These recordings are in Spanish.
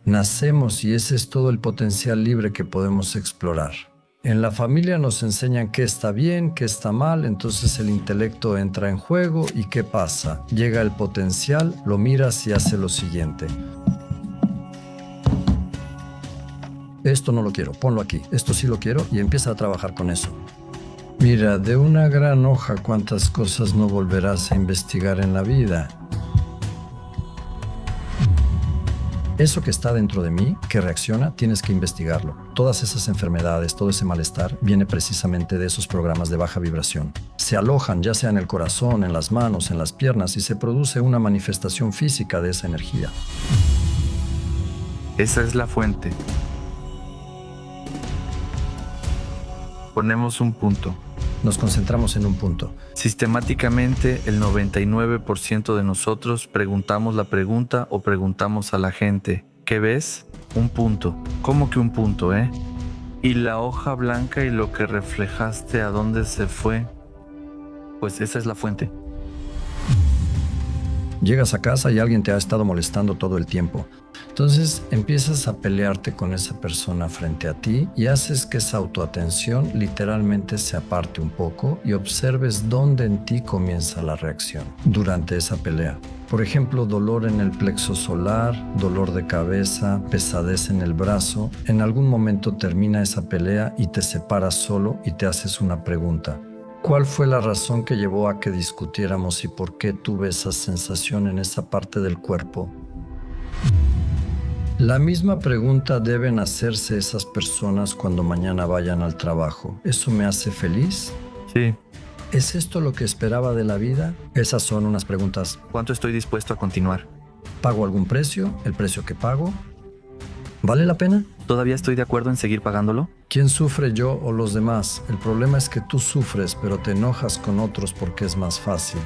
Nacemos y ese es todo el potencial libre que podemos explorar. En la familia nos enseñan qué está bien, qué está mal, entonces el intelecto entra en juego y ¿qué pasa? Llega el potencial, lo miras y hace lo siguiente. Esto no lo quiero, ponlo aquí. Esto sí lo quiero y empieza a trabajar con eso. Mira, de una gran hoja cuántas cosas no volverás a investigar en la vida. Eso que está dentro de mí, que reacciona, tienes que investigarlo. Todas esas enfermedades, todo ese malestar, viene precisamente de esos programas de baja vibración. Se alojan ya sea en el corazón, en las manos, en las piernas y se produce una manifestación física de esa energía. Esa es la fuente. Ponemos un punto. Nos concentramos en un punto. Sistemáticamente, el 99% de nosotros preguntamos la pregunta o preguntamos a la gente, ¿qué ves? Un punto. ¿Cómo que un punto, ¿Y la hoja blanca y lo que reflejaste a dónde se fue? Pues esa es la fuente. Llegas a casa y alguien te ha estado molestando todo el tiempo. Entonces empiezas a pelearte con esa persona frente a ti y haces que esa autoatención literalmente se aparte un poco y observes dónde en ti comienza la reacción durante esa pelea. Por ejemplo, dolor en el plexo solar, dolor de cabeza, pesadez en el brazo. En algún momento termina esa pelea y te separas solo y te haces una pregunta. ¿Cuál fue la razón que llevó a que discutiéramos y por qué tuve esa sensación en esa parte del cuerpo? La misma pregunta deben hacerse esas personas cuando mañana vayan al trabajo. ¿Eso me hace feliz? Sí. ¿Es esto lo que esperaba de la vida? Esas son unas preguntas. ¿Cuánto estoy dispuesto a continuar? ¿Pago algún precio? ¿El precio que pago? ¿Vale la pena? ¿Todavía estoy de acuerdo en seguir pagándolo? ¿Quién sufre, yo o los demás? El problema es que tú sufres, pero te enojas con otros porque es más fácil.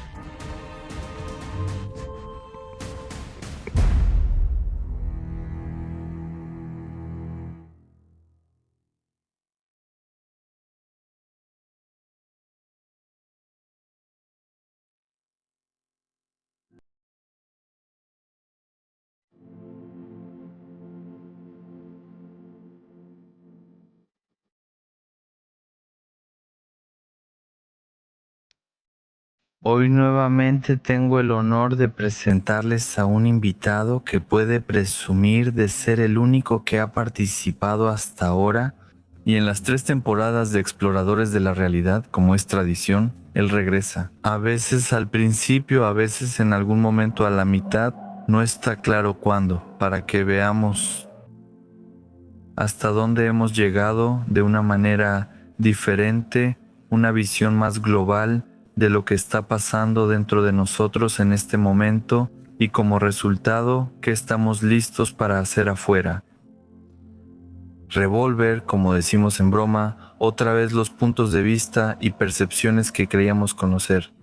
Hoy nuevamente tengo el honor de presentarles a un invitado que puede presumir de ser el único que ha participado hasta ahora y en las 3 temporadas de Exploradores de la Realidad, como es tradición, él regresa. A veces al principio, a veces en algún momento a la mitad, no está claro cuándo, para que veamos hasta dónde hemos llegado de una manera diferente, una visión más global de lo que está pasando dentro de nosotros en este momento y como resultado, qué estamos listos para hacer afuera. Revolver, como decimos en broma, otra vez los puntos de vista y percepciones que creíamos conocer.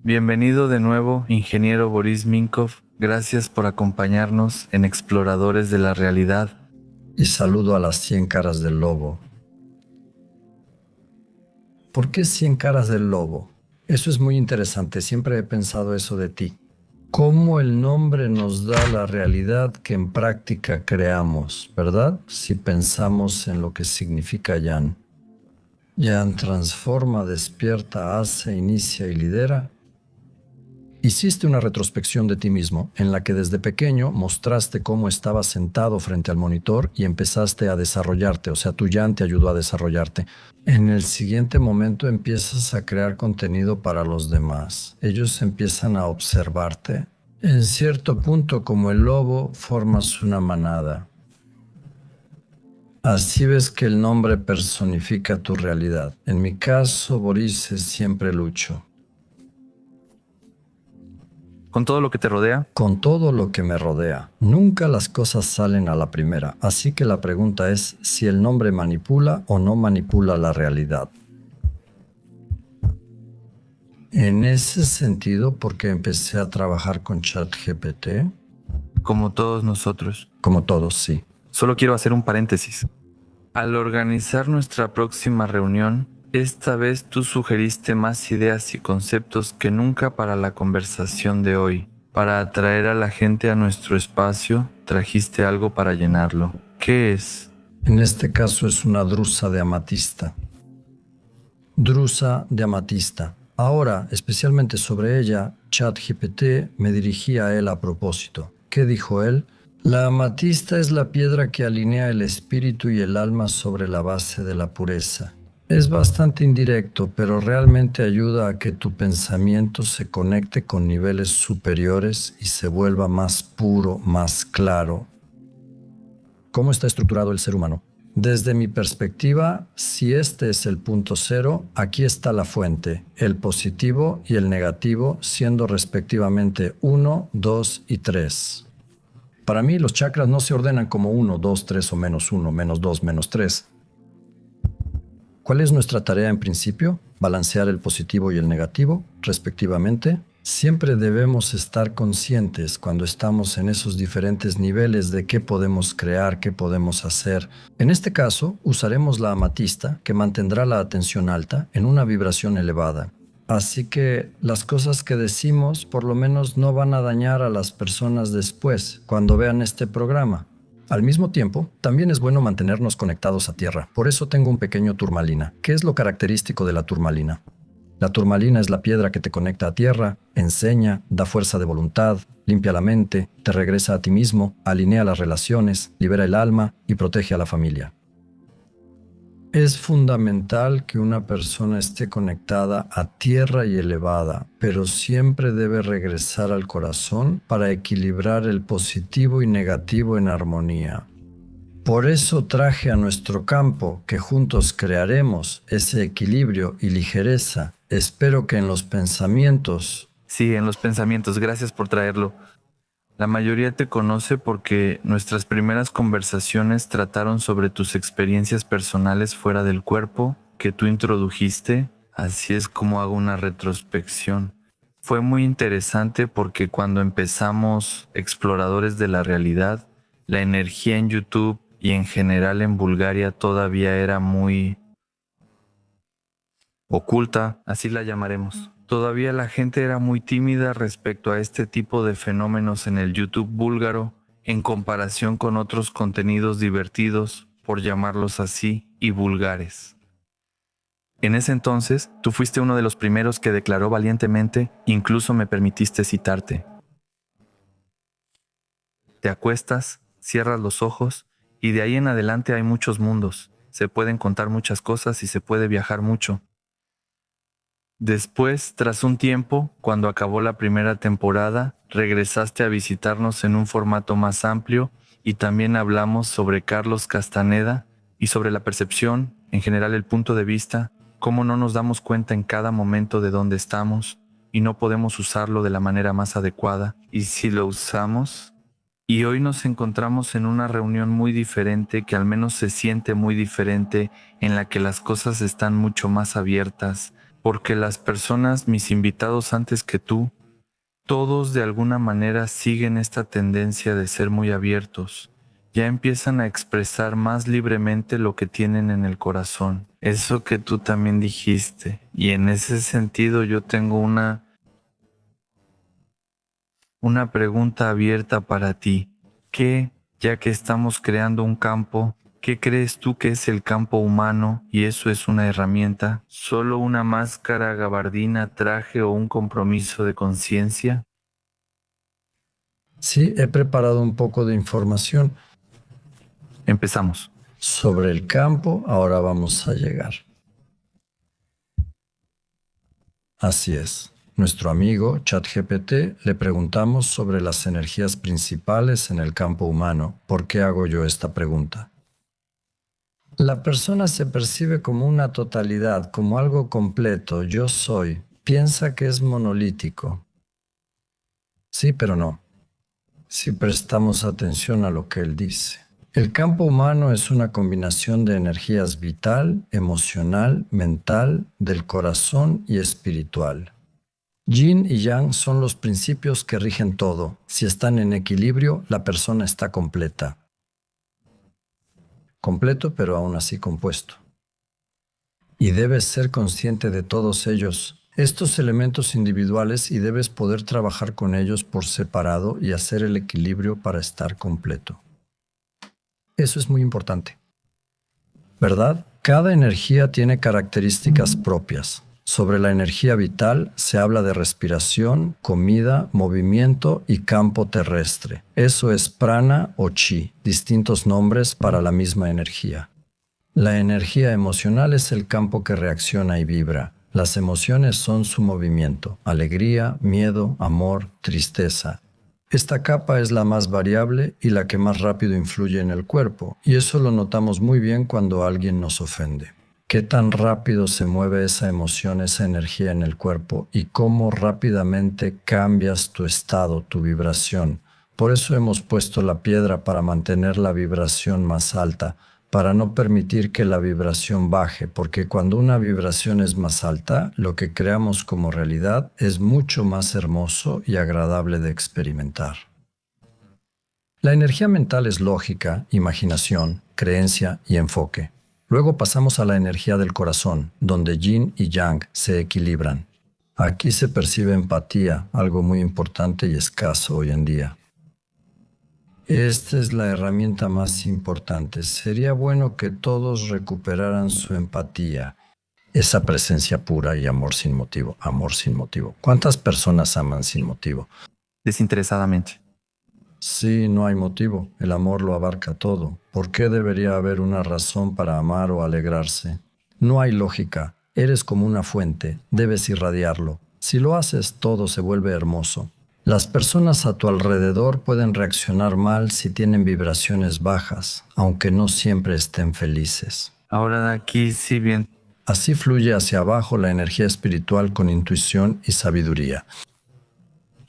Bienvenido de nuevo, ingeniero Boris Minkoff. Gracias por acompañarnos en Exploradores de la Realidad. Y saludo a las 100 caras del lobo. ¿Por qué 100 caras del lobo? Eso es muy interesante, siempre he pensado eso de ti. Cómo el nombre nos da la realidad que en práctica creamos, ¿verdad? Si pensamos en lo que significa Yan. Yan transforma, despierta, hace, inicia y lidera. Hiciste una retrospección de ti mismo en la que desde pequeño mostraste cómo estabas sentado frente al monitor y empezaste a desarrollarte, o sea, tu Yan te ayudó a desarrollarte. En el siguiente momento empiezas a crear contenido para los demás. Ellos empiezan a observarte. En cierto punto, como el lobo, formas una manada. Así ves que el nombre personifica tu realidad. En mi caso, Boris es siempre Lucho. ¿Con todo lo que te rodea? Con todo lo que me rodea. Nunca las cosas salen a la primera, así que la pregunta es si el nombre manipula o no manipula la realidad. En ese sentido, porque empecé a trabajar con ChatGPT. Como todos nosotros. Como todos, sí. Solo quiero hacer un paréntesis. Al organizar nuestra próxima reunión, esta vez tú sugeriste más ideas y conceptos que nunca para la conversación de hoy. Para atraer a la gente a nuestro espacio, trajiste algo para llenarlo. ¿Qué es? En este caso es una drusa de amatista. Drusa de amatista. Ahora, especialmente sobre ella, ChatGPT me dirigí a él a propósito. ¿Qué dijo él? La amatista es la piedra que alinea el espíritu y el alma sobre la base de la pureza. Es bastante indirecto, pero realmente ayuda a que tu pensamiento se conecte con niveles superiores y se vuelva más puro, más claro. ¿Cómo está estructurado el ser humano? Desde mi perspectiva, si este es el punto cero, aquí está la fuente, el positivo y el negativo, siendo respectivamente 1, 2 y 3. Para mí, los chakras no se ordenan como 1, 2, 3 o menos 1, menos 2, menos 3. ¿Cuál es nuestra tarea en principio? Balancear el positivo y el negativo, respectivamente. Siempre debemos estar conscientes cuando estamos en esos diferentes niveles de qué podemos crear, qué podemos hacer. En este caso, usaremos la amatista, que mantendrá la atención alta en una vibración elevada. Así que las cosas que decimos por lo menos no van a dañar a las personas después, cuando vean este programa. Al mismo tiempo, también es bueno mantenernos conectados a tierra. Por eso tengo un pequeño turmalina. ¿Qué es lo característico de la turmalina? La turmalina es la piedra que te conecta a tierra, enseña, da fuerza de voluntad, limpia la mente, te regresa a ti mismo, alinea las relaciones, libera el alma y protege a la familia. Es fundamental que una persona esté conectada a tierra y elevada, pero siempre debe regresar al corazón para equilibrar el positivo y negativo en armonía. Por eso traje a nuestro campo, que juntos crearemos ese equilibrio y ligereza. Espero que en los pensamientos... Sí, en los pensamientos. Gracias por traerlo. La mayoría te conoce porque nuestras primeras conversaciones trataron sobre tus experiencias personales fuera del cuerpo que tú introdujiste. Así es como hago una retrospección. Fue muy interesante porque cuando empezamos Exploradores de la Realidad, la energía en YouTube y en general en Bulgaria todavía era muy oculta, así la llamaremos. Todavía la gente era muy tímida respecto a este tipo de fenómenos en el YouTube búlgaro, en comparación con otros contenidos divertidos, por llamarlos así, y vulgares. En ese entonces, tú fuiste uno de los primeros que declaró valientemente, incluso me permitiste citarte. Te acuestas, cierras los ojos, y de ahí en adelante hay muchos mundos. Se pueden contar muchas cosas y se puede viajar mucho. Después, tras un tiempo, cuando acabó la primera temporada, regresaste a visitarnos en un formato más amplio y también hablamos sobre Carlos Castaneda y sobre la percepción, en general el punto de vista, cómo no nos damos cuenta en cada momento de dónde estamos y no podemos usarlo de la manera más adecuada, y si lo usamos... Y hoy nos encontramos en una reunión muy diferente, que al menos se siente muy diferente, en la que las cosas están mucho más abiertas, porque las personas, mis invitados antes que tú, todos de alguna manera siguen esta tendencia de ser muy abiertos. Ya empiezan a expresar más libremente lo que tienen en el corazón. Eso que tú también dijiste. Y en ese sentido yo tengo una pregunta abierta para ti. ¿Qué, ya que estamos creando un campo, qué crees tú que es el campo humano y eso es una herramienta? ¿Solo una máscara, gabardina, traje o un compromiso de conciencia? Sí, he preparado un poco de información Empezamos. sobre el campo. Ahora vamos a llegar. Así es. Nuestro amigo ChatGPT le preguntamos sobre las energías principales en el campo humano. ¿Por qué hago yo esta pregunta? La persona se percibe como una totalidad, como algo completo. Yo soy. Piensa que es monolítico. Sí, pero no. Si prestamos atención a lo que él dice. El campo humano es una combinación de energías vital, emocional, mental, del corazón y espiritual. Yin y Yang son los principios que rigen todo. Si están en equilibrio, la persona está completa. Completo, pero aún así compuesto. Y debes ser consciente de todos ellos estos elementos individuales y debes poder trabajar con ellos por separado y hacer el equilibrio para estar completo. Eso es muy importante, ¿verdad? Cada energía tiene características propias. Sobre la energía vital se habla de respiración, comida, movimiento y campo terrestre. Eso es prana o chi, distintos nombres para la misma energía. La energía emocional es el campo que reacciona y vibra. Las emociones son su movimiento: alegría, miedo, amor, tristeza. Esta capa es la más variable y la que más rápido influye en el cuerpo, y eso lo notamos muy bien cuando alguien nos ofende. Qué tan rápido se mueve esa emoción, esa energía en el cuerpo, y cómo rápidamente cambias tu estado, tu vibración. Por eso hemos puesto la piedra para mantener la vibración más alta, para no permitir que la vibración baje, porque cuando una vibración es más alta, lo que creamos como realidad es mucho más hermoso y agradable de experimentar. La energía mental es lógica, imaginación, creencia y enfoque. Luego pasamos a la energía del corazón, donde yin y yang se equilibran. Aquí se percibe empatía, algo muy importante y escaso hoy en día. Esta es la herramienta más importante. Sería bueno que todos recuperaran su empatía, esa presencia pura y amor sin motivo. Amor sin motivo. ¿Cuántas personas aman sin motivo? Desinteresadamente. Sí, no hay motivo. El amor lo abarca todo. ¿Por qué debería haber una razón para amar o alegrarse? No hay lógica. Eres como una fuente. Debes irradiarlo. Si lo haces, todo se vuelve hermoso. Las personas a tu alrededor pueden reaccionar mal si tienen vibraciones bajas, aunque no siempre estén felices. Ahora de aquí sí bien. Así fluye hacia abajo la energía espiritual con intuición y sabiduría.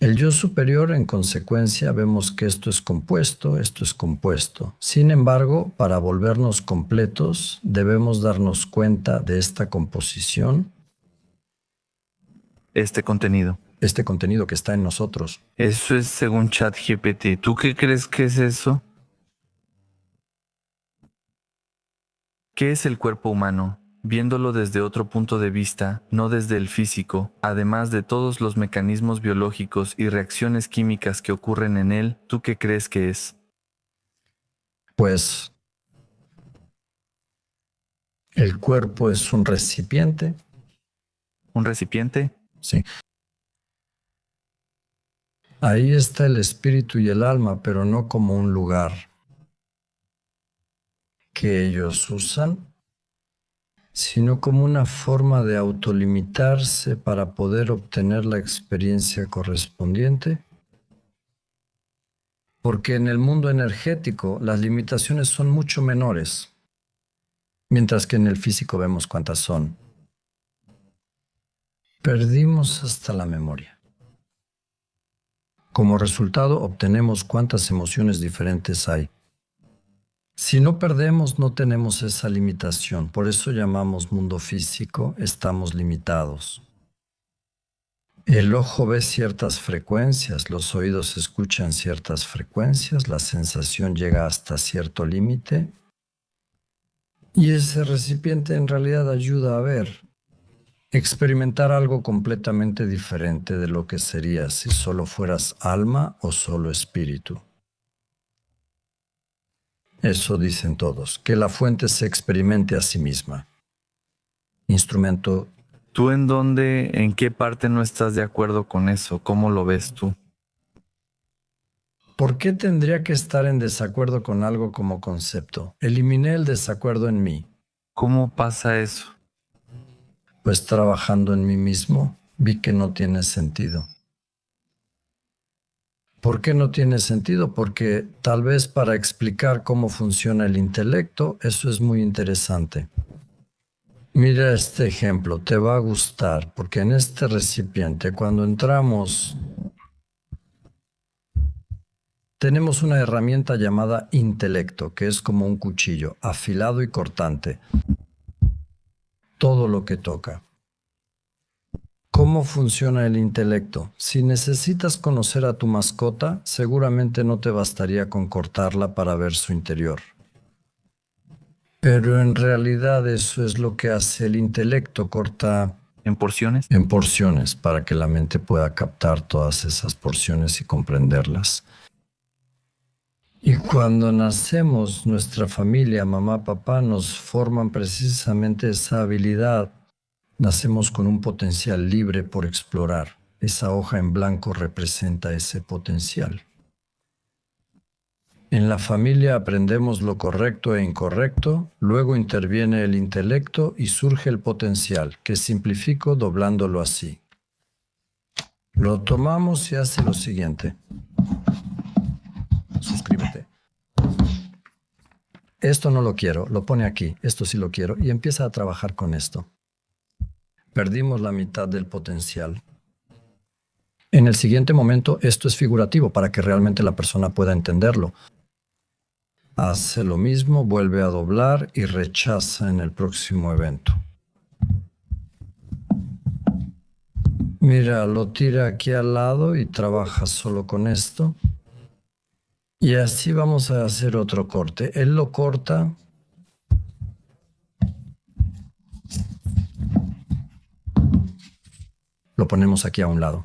El yo superior, en consecuencia, vemos que esto es compuesto, esto es compuesto. Sin embargo, para volvernos completos, debemos darnos cuenta de esta composición. Este contenido Que está en nosotros. Eso es según ChatGPT. ¿Tú qué crees que es eso? ¿Qué es el cuerpo humano? Viéndolo desde otro punto de vista, no desde el físico, además de todos los mecanismos biológicos y reacciones químicas que ocurren en él, ¿tú qué crees que es? Pues el cuerpo es un recipiente. ¿Un recipiente? Sí. Ahí está el espíritu y el alma, pero no como un lugar que ellos usan, sino como una forma de autolimitarse para poder obtener la experiencia correspondiente. Porque en el mundo energético las limitaciones son mucho menores, mientras que en el físico vemos cuántas son. Perdimos hasta la memoria. Como resultado, obtenemos cuántas emociones diferentes hay. Si no perdemos, no tenemos esa limitación. Por eso llamamos mundo físico, estamos limitados. El ojo ve ciertas frecuencias, los oídos escuchan ciertas frecuencias, la sensación llega hasta cierto límite. Y ese recipiente en realidad ayuda a ver, experimentar algo completamente diferente de lo que sería si solo fueras alma o solo espíritu. Eso dicen todos, que la fuente se experimente a sí misma. Instrumento. ¿Tú en qué parte no estás de acuerdo con eso? ¿Cómo lo ves tú? ¿Por qué tendría que estar en desacuerdo con algo como concepto? Eliminé el desacuerdo en mí. ¿Cómo pasa eso? Pues trabajando en mí mismo, vi que no tiene sentido. ¿Por qué no tiene sentido? Porque tal vez para explicar cómo funciona el intelecto, eso es muy interesante. Mira este ejemplo, te va a gustar, porque en este recipiente, cuando entramos, tenemos una herramienta llamada intelecto, que es como un cuchillo, afilado y cortante. Todo lo que toca. ¿Cómo funciona el intelecto? Si necesitas conocer a tu mascota, seguramente no te bastaría con cortarla para ver su interior. Pero en realidad eso es lo que hace el intelecto, corta ¿En porciones? En porciones, para que la mente pueda captar todas esas porciones y comprenderlas. Y cuando nacemos, nuestra familia, mamá, papá, nos forman precisamente esa habilidad. Nacemos con un potencial libre por explorar. Esa hoja en blanco representa ese potencial. En la familia aprendemos lo correcto e incorrecto, luego interviene el intelecto y surge el potencial, que simplifico doblándolo así. Lo tomamos y hace lo siguiente. Suscríbete. Esto no lo quiero, lo pone aquí, esto sí lo quiero, y empieza a trabajar con esto. Perdimos la mitad del potencial. En el siguiente momento, esto es figurativo para que realmente la persona pueda entenderlo. Hace lo mismo, vuelve a doblar y rechaza en el próximo evento. Mira, lo tira aquí al lado y trabaja solo con esto. Y así vamos a hacer otro corte. Él lo corta. Lo ponemos aquí a un lado.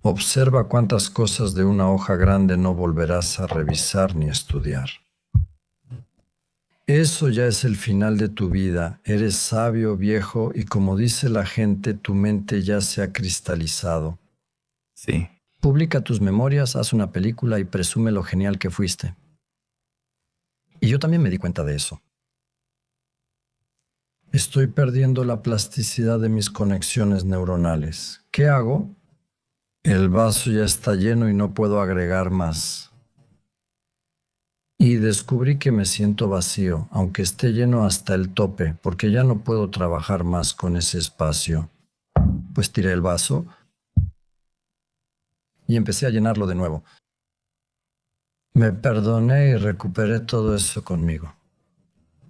Observa cuántas cosas de una hoja grande no volverás a revisar ni estudiar. Eso ya es el final de tu vida. Eres sabio, viejo, y como dice la gente, tu mente ya se ha cristalizado. Sí. Publica tus memorias, haz una película y presume lo genial que fuiste. Y yo también me di cuenta de eso. Estoy perdiendo la plasticidad de mis conexiones neuronales. ¿Qué hago? El vaso ya está lleno y no puedo agregar más. Y descubrí que me siento vacío, aunque esté lleno hasta el tope, porque ya no puedo trabajar más con ese espacio. Pues tiré el vaso y empecé a llenarlo de nuevo. Me perdoné y recuperé todo eso conmigo.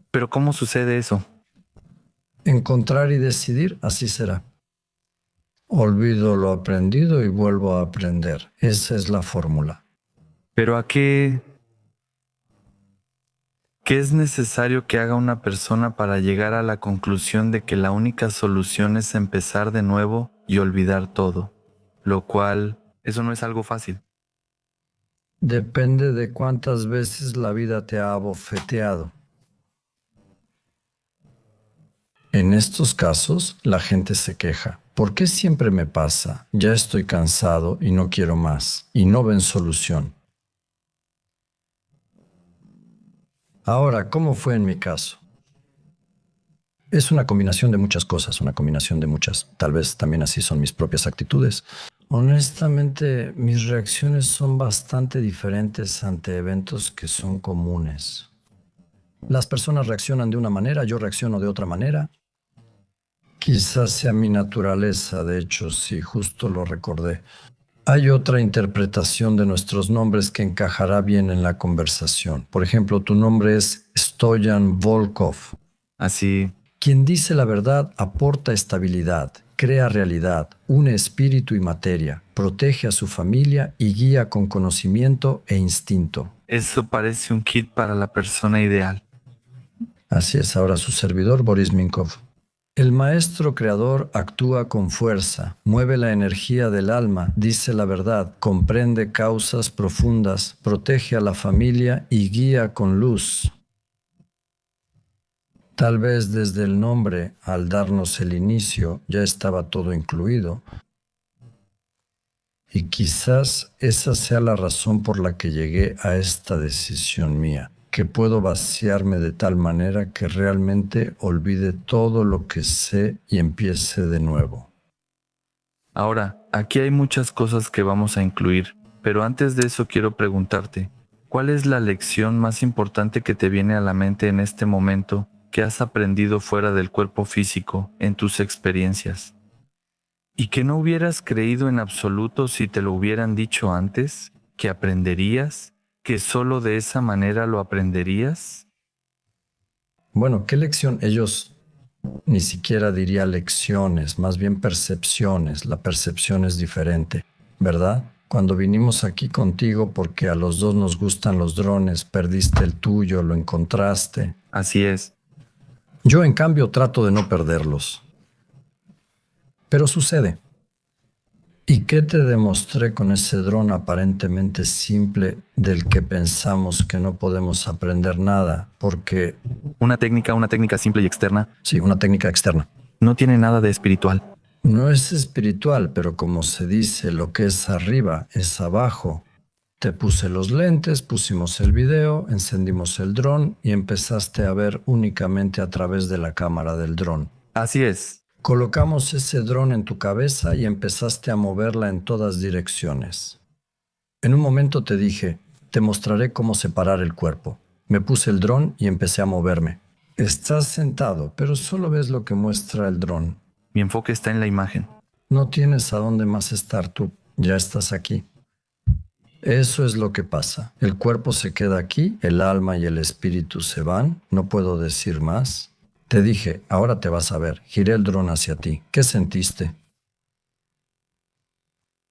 ¿Pero cómo sucede eso? Encontrar y decidir, así será. Olvido lo aprendido y vuelvo a aprender. Esa es la fórmula. ¿Pero a qué es necesario que haga una persona para llegar a la conclusión de que la única solución es empezar de nuevo y olvidar todo? Lo cual, eso no es algo fácil. Depende de cuántas veces la vida te ha abofeteado. En estos casos, la gente se queja. ¿Por qué siempre me pasa? Ya estoy cansado y no quiero más. Y no ven solución. Ahora, ¿cómo fue en mi caso? Es una combinación de muchas cosas, una combinación de muchas. Tal vez también así son mis propias actitudes. Honestamente, mis reacciones son bastante diferentes ante eventos que son comunes. Las personas reaccionan de una manera, yo reacciono de otra manera. Quizás sea mi naturaleza, de hecho, sí, justo lo recordé. Hay otra interpretación de nuestros nombres que encajará bien en la conversación. Por ejemplo, tu nombre es Stoyan Volkov. Así, Quien dice la verdad aporta estabilidad, crea realidad, une espíritu y materia, protege a su familia y guía con conocimiento e instinto. eso parece un kit para la persona ideal. Así es ahora su servidor, Boris Minkov. El maestro creador actúa con fuerza, mueve la energía del alma, dice la verdad, comprende causas profundas, protege a la familia y guía con luz. Tal vez desde el nombre, al darnos el inicio, ya estaba todo incluido. Y quizás esa sea la razón por la que llegué a esta decisión mía, que puedo vaciarme de tal manera que realmente olvide todo lo que sé y empiece de nuevo. Ahora, aquí hay muchas cosas que vamos a incluir, pero antes de eso quiero preguntarte, ¿cuál es la lección más importante que te viene a la mente en este momento que has aprendido fuera del cuerpo físico en tus experiencias? ¿Y que no hubieras creído en absoluto si te lo hubieran dicho antes? ¿Que aprenderías? ¿Que solo de esa manera lo aprenderías? Bueno, ¿qué lección? Ellos ni siquiera diría lecciones, más bien percepciones. La percepción es diferente, ¿verdad? Cuando vinimos aquí contigo porque a los dos nos gustan los drones, perdiste el tuyo, lo encontraste. Así es. Yo, en cambio, trato de no perderlos. Pero sucede. ¿Y qué te demostré con ese dron aparentemente simple del que pensamos que no podemos aprender nada? Porque, Una técnica simple y externa, sí, una técnica externa. no tiene nada de espiritual. No es espiritual, pero como se dice, lo que es arriba es abajo. Te puse los lentes, pusimos el video, encendimos el dron y empezaste a ver únicamente a través de la cámara del dron. Así es. Colocamos ese dron en tu cabeza y empezaste a moverla en todas direcciones. En un momento te dije, te mostraré cómo separar el cuerpo. Me puse el dron y empecé a moverme. Estás sentado, pero solo ves lo que muestra el dron. Mi enfoque está en la imagen. No tienes a dónde más estar tú, ya estás aquí. Eso es lo que pasa. El cuerpo se queda aquí, el alma y el espíritu se van, no puedo decir más. Te dije, ahora te vas a ver. Giré el dron hacia ti. ¿Qué sentiste?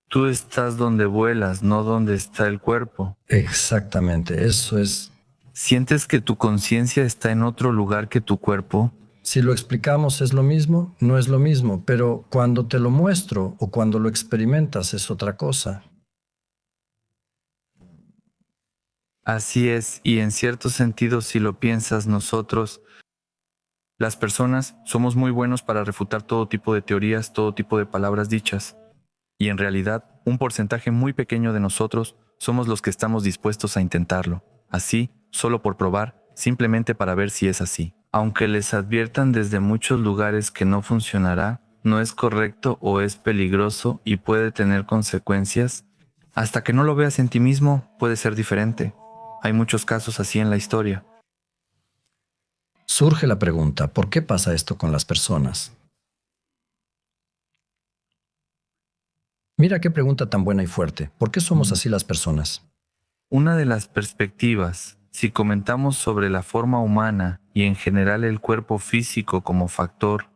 Tú estás donde vuelas, no donde está el cuerpo. Exactamente, eso es. ¿Sientes que tu conciencia está en otro lugar que tu cuerpo? Si lo explicamos es lo mismo, no es lo mismo, pero cuando te lo muestro o cuando lo experimentas es otra cosa. Así es, y en cierto sentido, si lo piensas, nosotros, las personas, somos muy buenos para refutar todo tipo de teorías, todo tipo de palabras dichas. Y en realidad, un porcentaje muy pequeño de nosotros somos los que estamos dispuestos a intentarlo. Así, solo por probar, simplemente para ver si es así. Aunque les adviertan desde muchos lugares que no funcionará, no es correcto o es peligroso y puede tener consecuencias, hasta que no lo veas en ti mismo, puede ser diferente. Hay muchos casos así en la historia. Surge la pregunta, ¿por qué pasa esto con las personas? Mira qué pregunta tan buena y fuerte. ¿Por qué somos así las personas? Una de las perspectivas, si comentamos sobre la forma humana y en general el cuerpo físico como factor,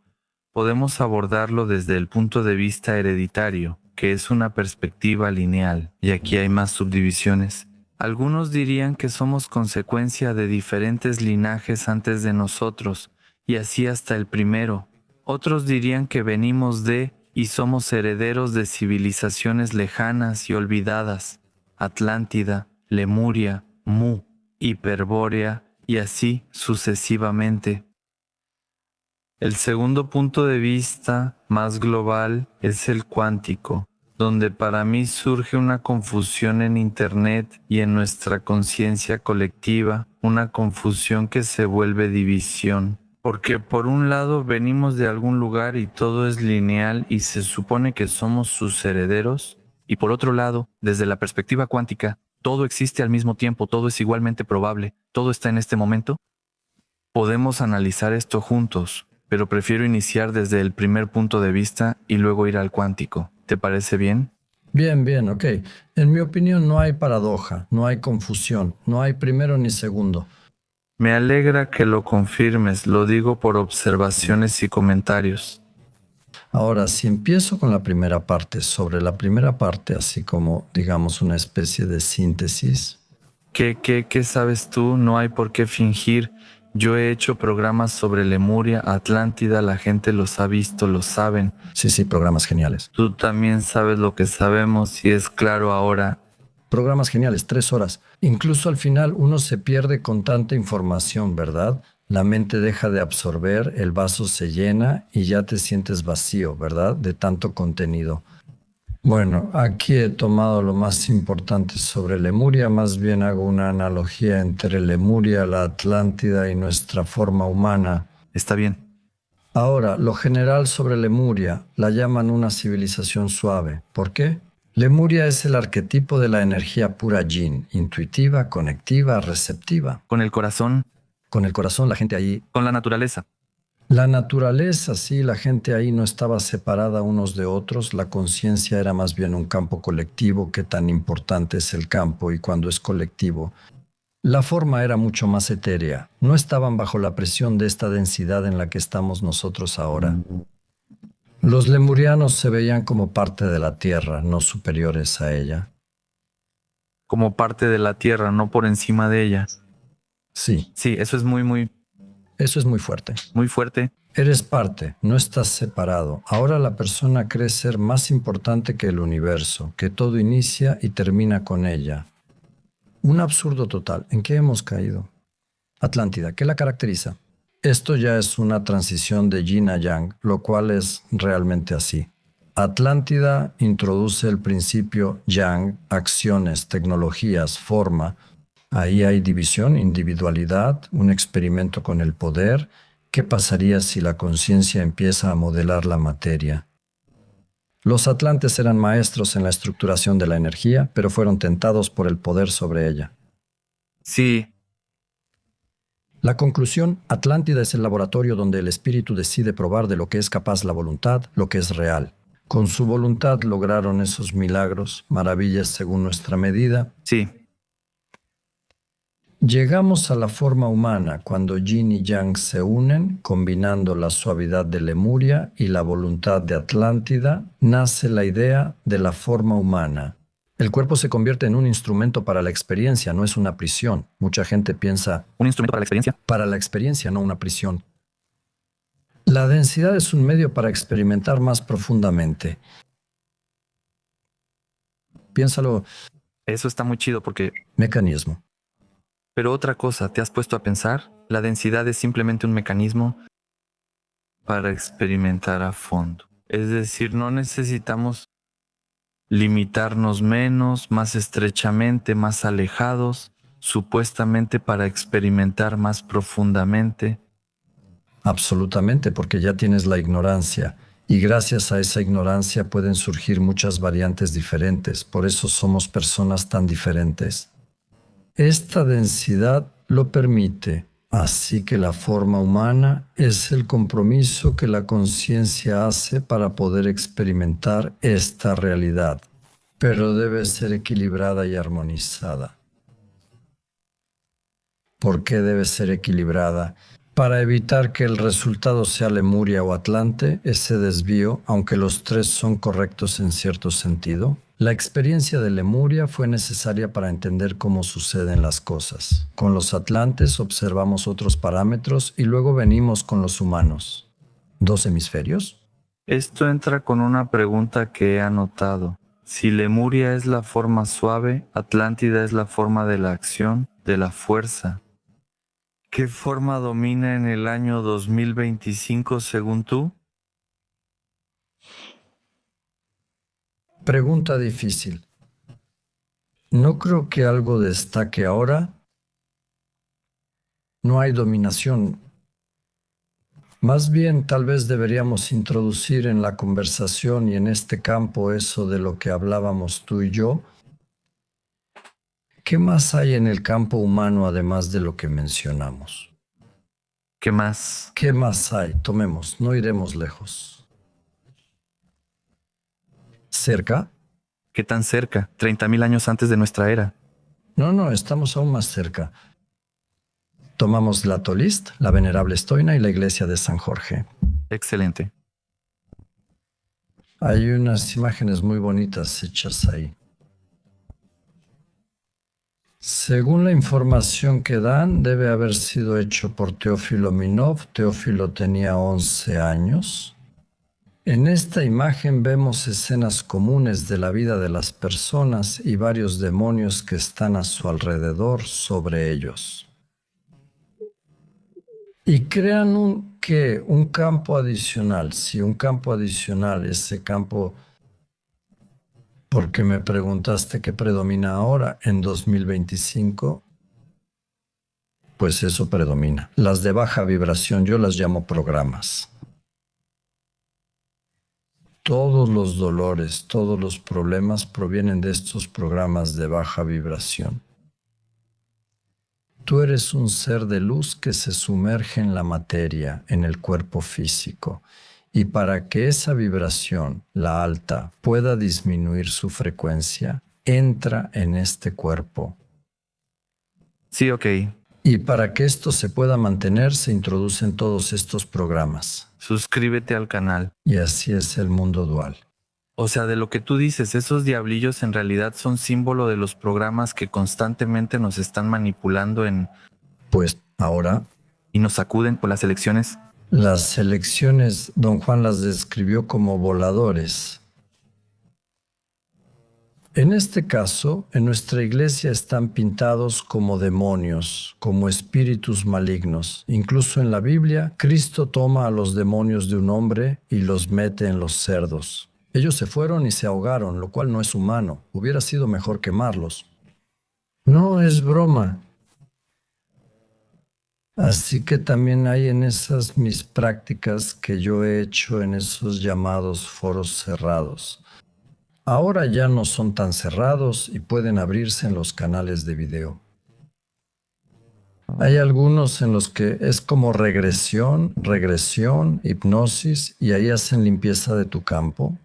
podemos abordarlo desde el punto de vista hereditario, que es una perspectiva lineal, y aquí hay más subdivisiones. Algunos dirían que somos consecuencia de diferentes linajes antes de nosotros, y así hasta el primero. Otros dirían que venimos de y somos herederos de civilizaciones lejanas y olvidadas, Atlántida, Lemuria, Mu, Hiperbórea, y así sucesivamente. El segundo punto de vista, más global, es el cuántico, donde para mí surge una confusión en Internet y en nuestra conciencia colectiva, una confusión que se vuelve división. Porque por un lado venimos de algún lugar y todo es lineal y se supone que somos sus herederos, y por otro lado, desde la perspectiva cuántica, todo existe al mismo tiempo, todo es igualmente probable, todo está en este momento. Podemos analizar esto juntos, pero prefiero iniciar desde el primer punto de vista y luego ir al cuántico. ¿Te parece bien? Bien, ok. En mi opinión no hay paradoja, no hay confusión, no hay primero ni segundo. Me alegra que lo confirmes, lo digo por observaciones y comentarios. Ahora, si empiezo con la primera parte, sobre la primera parte, así como, digamos, una especie de síntesis. ¿Qué sabes tú? No hay por qué fingir. Yo he hecho programas sobre Lemuria, Atlántida, la gente los ha visto, lo saben. Sí, programas geniales. Tú también sabes lo que sabemos y es claro ahora. Programas geniales, 3 horas. Incluso al final uno se pierde con tanta información, ¿verdad? La mente deja de absorber, el vaso se llena y ya te sientes vacío, ¿verdad? De tanto contenido. Bueno, aquí he tomado lo más importante sobre Lemuria, más bien hago una analogía entre Lemuria, la Atlántida y nuestra forma humana. Está bien. Ahora, lo general sobre Lemuria la llaman una civilización suave. ¿Por qué? Lemuria es el arquetipo de la energía pura yin, intuitiva, conectiva, receptiva. Con el corazón. Con el corazón, la gente ahí. Con la naturaleza. La naturaleza, sí, la gente ahí no estaba separada unos de otros, la conciencia era más bien un campo colectivo, qué tan importante es el campo y cuando es colectivo. La forma era mucho más etérea, no estaban bajo la presión de esta densidad en la que estamos nosotros ahora. Los lemurianos se veían como parte de la tierra, no superiores a ella. Como parte de la tierra, no por encima de ella. Sí. Sí, eso es muy... Eso es muy fuerte. Muy fuerte. Eres parte, no estás separado. Ahora la persona cree ser más importante que el universo, que todo inicia y termina con ella. Un absurdo total. ¿En qué hemos caído? Atlántida, ¿qué la caracteriza? Esto ya es una transición de yin a yang, lo cual es realmente así. Atlántida introduce el principio yang, acciones, tecnologías, forma. Ahí hay división, individualidad, un experimento con el poder. ¿Qué pasaría si la conciencia empieza a modelar la materia? Los atlantes eran maestros en la estructuración de la energía, pero fueron tentados por el poder sobre ella. Sí. La conclusión, Atlántida es el laboratorio donde el espíritu decide probar de lo que es capaz la voluntad, lo que es real. Con su voluntad lograron esos milagros, maravillas según nuestra medida. Sí. Llegamos a la forma humana cuando Yin y Yang se unen, combinando la suavidad de Lemuria y la voluntad de Atlántida, nace la idea de la forma humana. El cuerpo se convierte en un instrumento para la experiencia, no es una prisión. Mucha gente piensa... ¿Un instrumento para la experiencia? Para la experiencia, no una prisión. La densidad es un medio para experimentar más profundamente. Piénsalo. Eso está muy chido porque... Mecanismo. Pero otra cosa, ¿te has puesto a pensar? La densidad es simplemente un mecanismo para experimentar a fondo. Es decir, no necesitamos limitarnos menos, más estrechamente, más alejados, supuestamente para experimentar más profundamente. Absolutamente, porque ya tienes la ignorancia. Y gracias a esa ignorancia pueden surgir muchas variantes diferentes. Por eso somos personas tan diferentes. Esta densidad lo permite, así que la forma humana es el compromiso que la conciencia hace para poder experimentar esta realidad, pero debe ser equilibrada y armonizada. ¿Por qué debe ser equilibrada? Para evitar que el resultado sea Lemuria o Atlante, ese desvío, aunque los tres son correctos en cierto sentido. La experiencia de Lemuria fue necesaria para entender cómo suceden las cosas. Con los atlantes observamos otros parámetros y luego venimos con los humanos. ¿Dos hemisferios? Esto entra con una pregunta que he anotado. Si Lemuria es la forma suave, Atlántida es la forma de la acción, de la fuerza. ¿Qué forma domina en el año 2025 según tú? Pregunta difícil. No creo que algo destaque ahora. No hay dominación. Más bien, tal vez deberíamos introducir en la conversación y en este campo eso de lo que hablábamos tú y yo. ¿Qué más hay en el campo humano además de lo que mencionamos? ¿Qué más? ¿Qué más hay? Tomemos, no iremos lejos. ¿Cerca? ¿Qué tan cerca? 30,000 años antes de nuestra era. No, estamos aún más cerca. Tomamos la Tolist, la Venerable Estoina y la iglesia de San Jorge. Excelente. Hay unas imágenes muy bonitas hechas ahí. Según la información que dan, debe haber sido hecho por Teófilo Minov. Teófilo tenía 11 años. En esta imagen vemos escenas comunes de la vida de las personas y varios demonios que están a su alrededor sobre ellos. Y crean un campo adicional. Sí, un campo adicional, ese campo, porque me preguntaste qué predomina ahora en 2025, pues eso predomina. Las de baja vibración, yo las llamo programas. Todos los dolores, todos los problemas provienen de estos programas de baja vibración. Tú eres un ser de luz que se sumerge en la materia, en el cuerpo físico. Y para que esa vibración, la alta, pueda disminuir su frecuencia, entra en este cuerpo. Sí, ok. Y para que esto se pueda mantener, se introducen todos estos programas. Suscríbete al canal. Y así es el mundo dual. O sea, de lo que tú dices, esos diablillos en realidad son símbolo de los programas que constantemente nos están manipulando en... Pues ahora y nos sacuden con las elecciones. Las elecciones, don Juan las describió como voladores. En este caso, en nuestra iglesia están pintados como demonios, como espíritus malignos. Incluso en la Biblia, Cristo toma a los demonios de un hombre y los mete en los cerdos. Ellos se fueron y se ahogaron, lo cual no es humano. Hubiera sido mejor quemarlos. No es broma. Así que también hay en esas mis prácticas que yo he hecho en esos llamados foros cerrados. Ahora ya no son tan cerrados y pueden abrirse en los canales de video. Hay algunos en los que es como regresión, hipnosis, y ahí hacen limpieza de tu campo.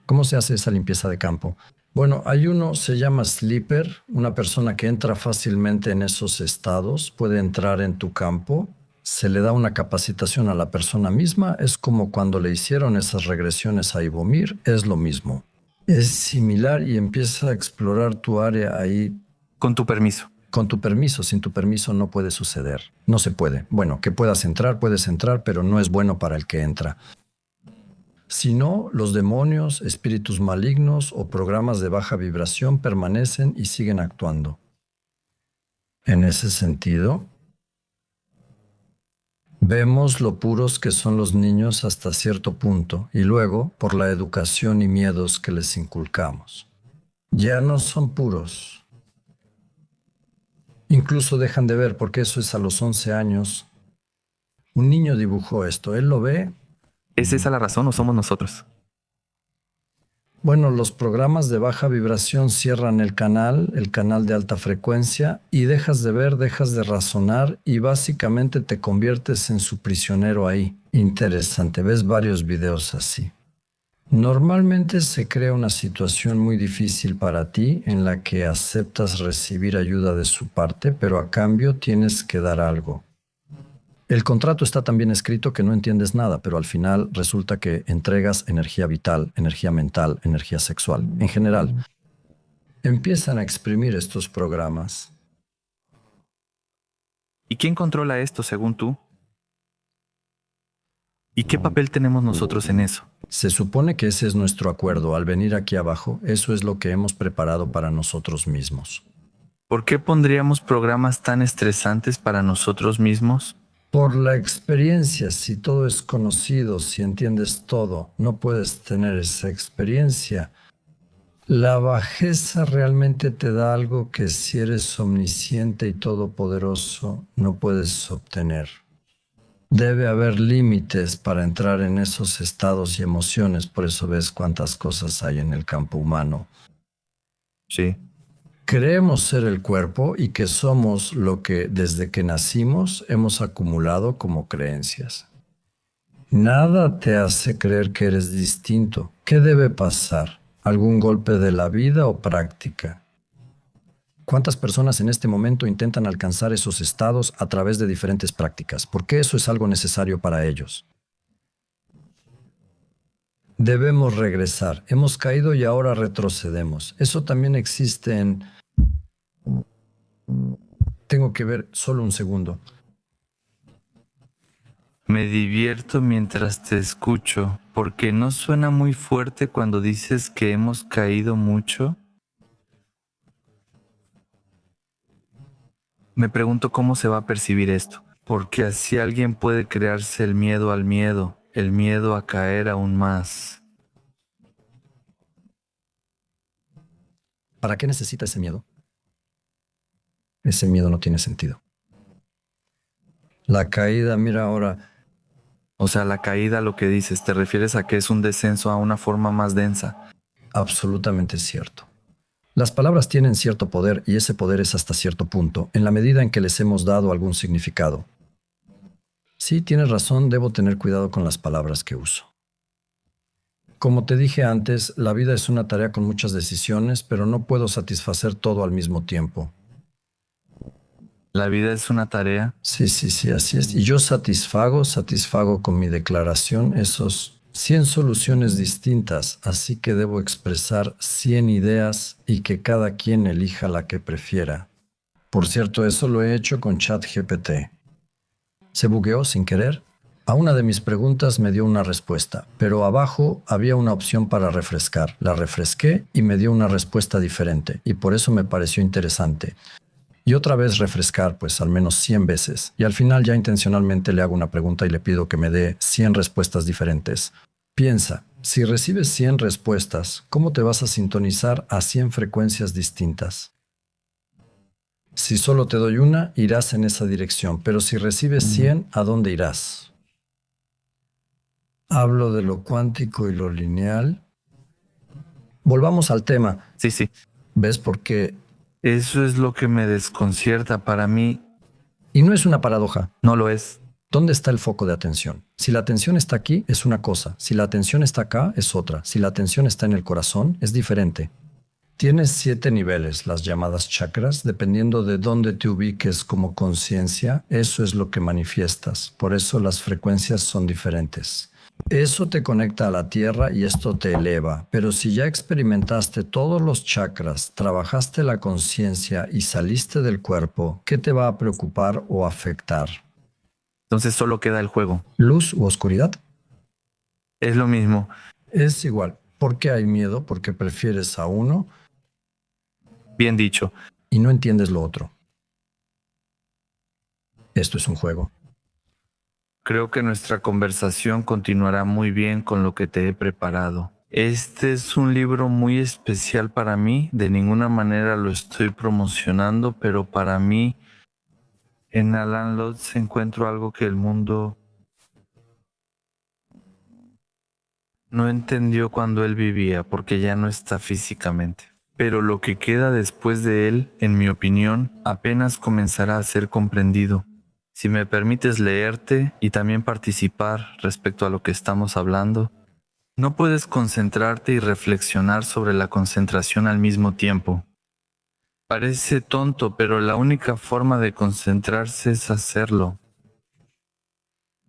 ¿Cómo se hace esa limpieza de campo? Bueno, hay uno, se llama sleeper, una persona que entra fácilmente en esos estados, puede entrar en tu campo. Se le da una capacitación a la persona misma, es como cuando le hicieron esas regresiones a Ibomir, es lo mismo. Es similar y empieza a explorar tu área ahí. Con tu permiso. Con tu permiso, sin tu permiso no puede suceder. No se puede. Bueno, que puedes entrar, pero no es bueno para el que entra. Si no, los demonios, espíritus malignos o programas de baja vibración permanecen y siguen actuando. En ese sentido, vemos lo puros que son los niños hasta cierto punto y luego por la educación y miedos que les inculcamos. Ya no son puros. Incluso dejan de ver, porque eso es a los 11 años. Un niño dibujó esto, él lo ve. ¿Es esa la razón o somos nosotros? Bueno, los programas de baja vibración cierran el canal de alta frecuencia, y dejas de ver, dejas de razonar y básicamente te conviertes en su prisionero ahí. Interesante, ves varios videos así. Normalmente se crea una situación muy difícil para ti en la que aceptas recibir ayuda de su parte, pero a cambio tienes que dar algo. El contrato está tan bien escrito que no entiendes nada, pero al final resulta que entregas energía vital, energía mental, energía sexual. En general, empiezan a exprimir estos programas. ¿Y quién controla esto según tú? ¿Y qué papel tenemos nosotros en eso? Se supone que ese es nuestro acuerdo. Al venir aquí abajo, eso es lo que hemos preparado para nosotros mismos. ¿Por qué pondríamos programas tan estresantes para nosotros mismos? Por la experiencia, si todo es conocido, si entiendes todo, no puedes tener esa experiencia. La bajeza realmente te da algo que si eres omnisciente y todopoderoso, no puedes obtener. Debe haber límites para entrar en esos estados y emociones, por eso ves cuántas cosas hay en el campo humano. Sí. Creemos ser el cuerpo y que somos lo que desde que nacimos hemos acumulado como creencias. Nada te hace creer que eres distinto. ¿Qué debe pasar? ¿Algún golpe de la vida o práctica? ¿Cuántas personas en este momento intentan alcanzar esos estados a través de diferentes prácticas? Porque eso es algo necesario para ellos. Debemos regresar. Hemos caído y ahora retrocedemos. Eso también existe en... Tengo que ver solo un segundo. Me divierto mientras te escucho, porque no suena muy fuerte cuando dices que hemos caído mucho. Me pregunto cómo se va a percibir esto, porque así alguien puede crearse el miedo al miedo, el miedo a caer aún más. ¿Para qué necesita ese miedo? Ese miedo no tiene sentido. La caída, mira ahora. O sea, la caída, lo que dices, ¿te refieres a que es un descenso a una forma más densa? Absolutamente cierto. Las palabras tienen cierto poder y ese poder es hasta cierto punto, en la medida en que les hemos dado algún significado. Sí, tienes razón, debo tener cuidado con las palabras que uso. Como te dije antes, la vida es una tarea con muchas decisiones, pero no puedo satisfacer todo al mismo tiempo. ¿La vida es una tarea? Sí, así es. Y yo satisfago con mi declaración esos 100 soluciones distintas, así que debo expresar 100 ideas y que cada quien elija la que prefiera. Por cierto, eso lo he hecho con ChatGPT. Se bugueó sin querer. A una de mis preguntas me dio una respuesta, pero abajo había una opción para refrescar. La refresqué y me dio una respuesta diferente, y por eso me pareció interesante. Y otra vez refrescar, pues al menos 100 veces. Y al final ya intencionalmente le hago una pregunta y le pido que me dé 100 respuestas diferentes. Piensa, si recibes 100 respuestas, ¿cómo te vas a sintonizar a 100 frecuencias distintas? Si solo te doy una, irás en esa dirección, pero si recibes 100, ¿a dónde irás? Hablo de lo cuántico y lo lineal. Volvamos al tema. Sí. ¿Ves por qué? Eso es lo que me desconcierta para mí. Y no es una paradoja. No lo es. ¿Dónde está el foco de atención? Si la atención está aquí, es una cosa. Si la atención está acá, es otra. Si la atención está en el corazón, es diferente. Tienes 7 niveles, las llamadas chakras, dependiendo de dónde te ubiques como conciencia, eso es lo que manifiestas. Por eso las frecuencias son diferentes. Eso te conecta a la tierra y esto te eleva, pero si ya experimentaste todos los chakras, trabajaste la conciencia y saliste del cuerpo, ¿qué te va a preocupar o afectar? Entonces solo queda el juego. ¿Luz u oscuridad? Es lo mismo. Es igual. ¿Por qué hay miedo? Porque prefieres a uno. Bien dicho. Y no entiendes lo otro. Esto es un juego. Creo que nuestra conversación continuará muy bien con lo que te he preparado. Este es un libro muy especial para mí. De ninguna manera lo estoy promocionando, pero para mí en Alan Lutz encuentro algo que el mundo no entendió cuando él vivía, porque ya no está físicamente. Pero lo que queda después de él, en mi opinión, apenas comenzará a ser comprendido. Si me permites leerte y también participar respecto a lo que estamos hablando, no puedes concentrarte y reflexionar sobre la concentración al mismo tiempo. Parece tonto, pero la única forma de concentrarse es hacerlo.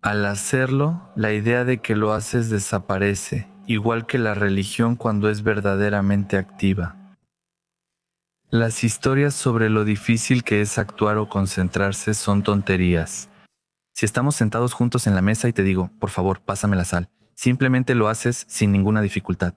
Al hacerlo, la idea de que lo haces desaparece, igual que la religión cuando es verdaderamente activa. Las historias sobre lo difícil que es actuar o concentrarse son tonterías. Si estamos sentados juntos en la mesa y te digo, por favor, pásame la sal, simplemente lo haces sin ninguna dificultad.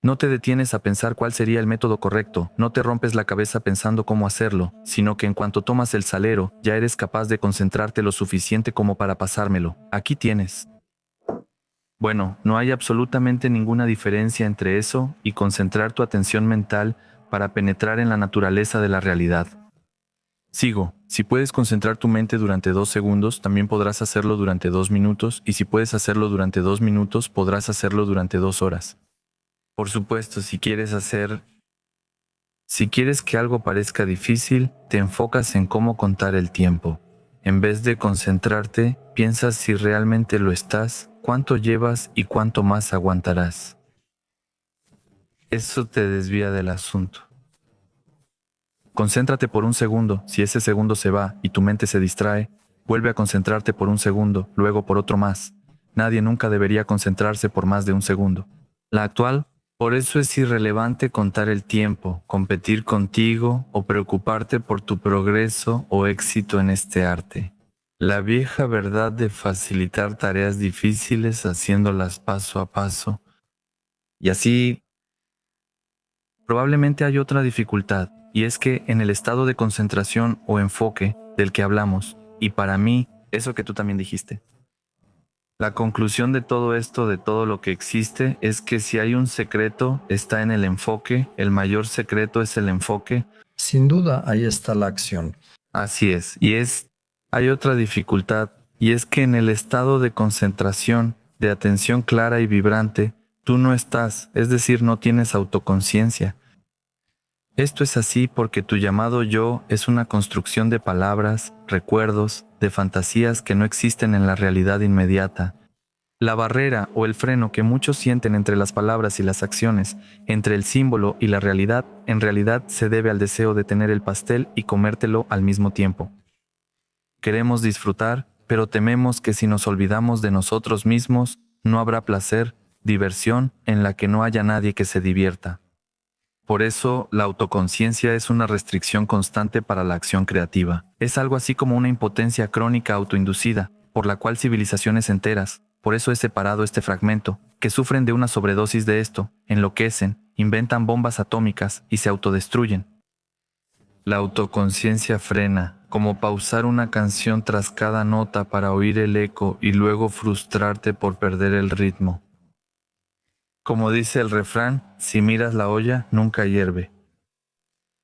No te detienes a pensar cuál sería el método correcto, no te rompes la cabeza pensando cómo hacerlo, sino que en cuanto tomas el salero, ya eres capaz de concentrarte lo suficiente como para pasármelo. Aquí tienes. Bueno, no hay absolutamente ninguna diferencia entre eso y concentrar tu atención mental para penetrar en la naturaleza de la realidad. Sigo. Si puedes concentrar tu mente durante 2 segundos, también podrás hacerlo durante 2 minutos, y si puedes hacerlo durante 2 minutos, podrás hacerlo durante 2 horas. Por supuesto, si quieres que algo parezca difícil, te enfocas en cómo contar el tiempo. En vez de concentrarte, piensas si realmente lo estás, cuánto llevas y cuánto más aguantarás. Eso te desvía del asunto. Concéntrate por un segundo. Si ese segundo se va y tu mente se distrae, vuelve a concentrarte por un segundo, luego por otro más. Nadie nunca debería concentrarse por más de un segundo. La actual, por eso es irrelevante contar el tiempo, competir contigo o preocuparte por tu progreso o éxito en este arte. La vieja verdad de facilitar tareas difíciles haciéndolas paso a paso. Y así, probablemente hay otra dificultad. Y es que en el estado de concentración o enfoque del que hablamos, y para mí, eso que tú también dijiste, la conclusión de todo esto, de todo lo que existe, es que si hay un secreto, está en el enfoque, el mayor secreto es el enfoque. Sin duda, ahí está la acción. Así es, hay otra dificultad, y es que en el estado de concentración, de atención clara y vibrante, tú no estás, es decir, no tienes autoconciencia. Esto es así porque tu llamado yo es una construcción de palabras, recuerdos, de fantasías que no existen en la realidad inmediata. La barrera o el freno que muchos sienten entre las palabras y las acciones, entre el símbolo y la realidad, en realidad se debe al deseo de tener el pastel y comértelo al mismo tiempo. Queremos disfrutar, pero tememos que si nos olvidamos de nosotros mismos, no habrá placer, diversión en la que no haya nadie que se divierta. Por eso, la autoconciencia es una restricción constante para la acción creativa. Es algo así como una impotencia crónica autoinducida, por la cual civilizaciones enteras, por eso he separado este fragmento, que sufren de una sobredosis de esto, enloquecen, inventan bombas atómicas y se autodestruyen. La autoconciencia frena, como pausar una canción tras cada nota para oír el eco y luego frustrarte por perder el ritmo. Como dice el refrán, si miras la olla, nunca hierve.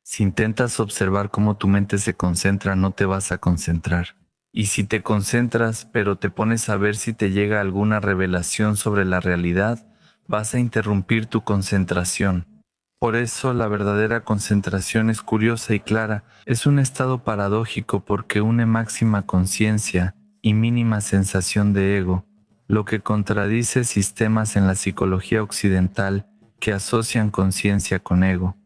Si intentas observar cómo tu mente se concentra, no te vas a concentrar. Y si te concentras, pero te pones a ver si te llega alguna revelación sobre la realidad, vas a interrumpir tu concentración. Por eso la verdadera concentración es curiosa y clara. Es un estado paradójico porque une máxima conciencia y mínima sensación de ego, lo que contradice sistemas en la psicología occidental que asocian conciencia con ego.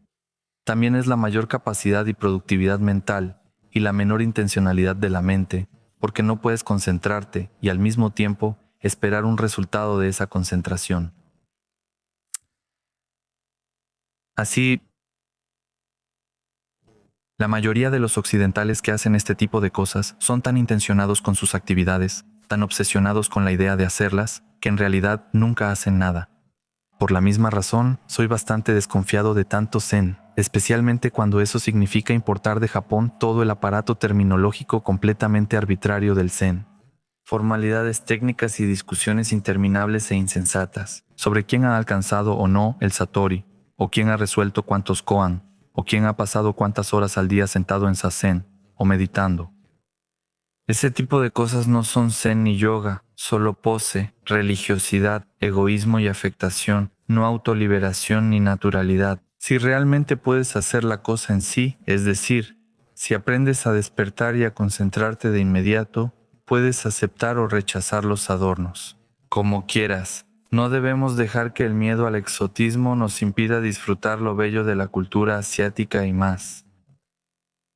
También es la mayor capacidad y productividad mental y la menor intencionalidad de la mente, porque no puedes concentrarte y al mismo tiempo esperar un resultado de esa concentración. Así, la mayoría de los occidentales que hacen este tipo de cosas son tan intencionados con sus actividades, tan obsesionados con la idea de hacerlas, que en realidad nunca hacen nada. Por la misma razón, soy bastante desconfiado de tanto zen, especialmente cuando eso significa importar de Japón todo el aparato terminológico completamente arbitrario del zen. Formalidades técnicas y discusiones interminables e insensatas sobre quién ha alcanzado o no el satori, o quién ha resuelto cuántos koan, o quién ha pasado cuántas horas al día sentado en zazen o meditando. Ese tipo de cosas no son zen ni yoga, solo pose, religiosidad, egoísmo y afectación, no autoliberación ni naturalidad. Si realmente puedes hacer la cosa en sí, es decir, si aprendes a despertar y a concentrarte de inmediato, puedes aceptar o rechazar los adornos. Como quieras. No debemos dejar que el miedo al exotismo nos impida disfrutar lo bello de la cultura asiática y más.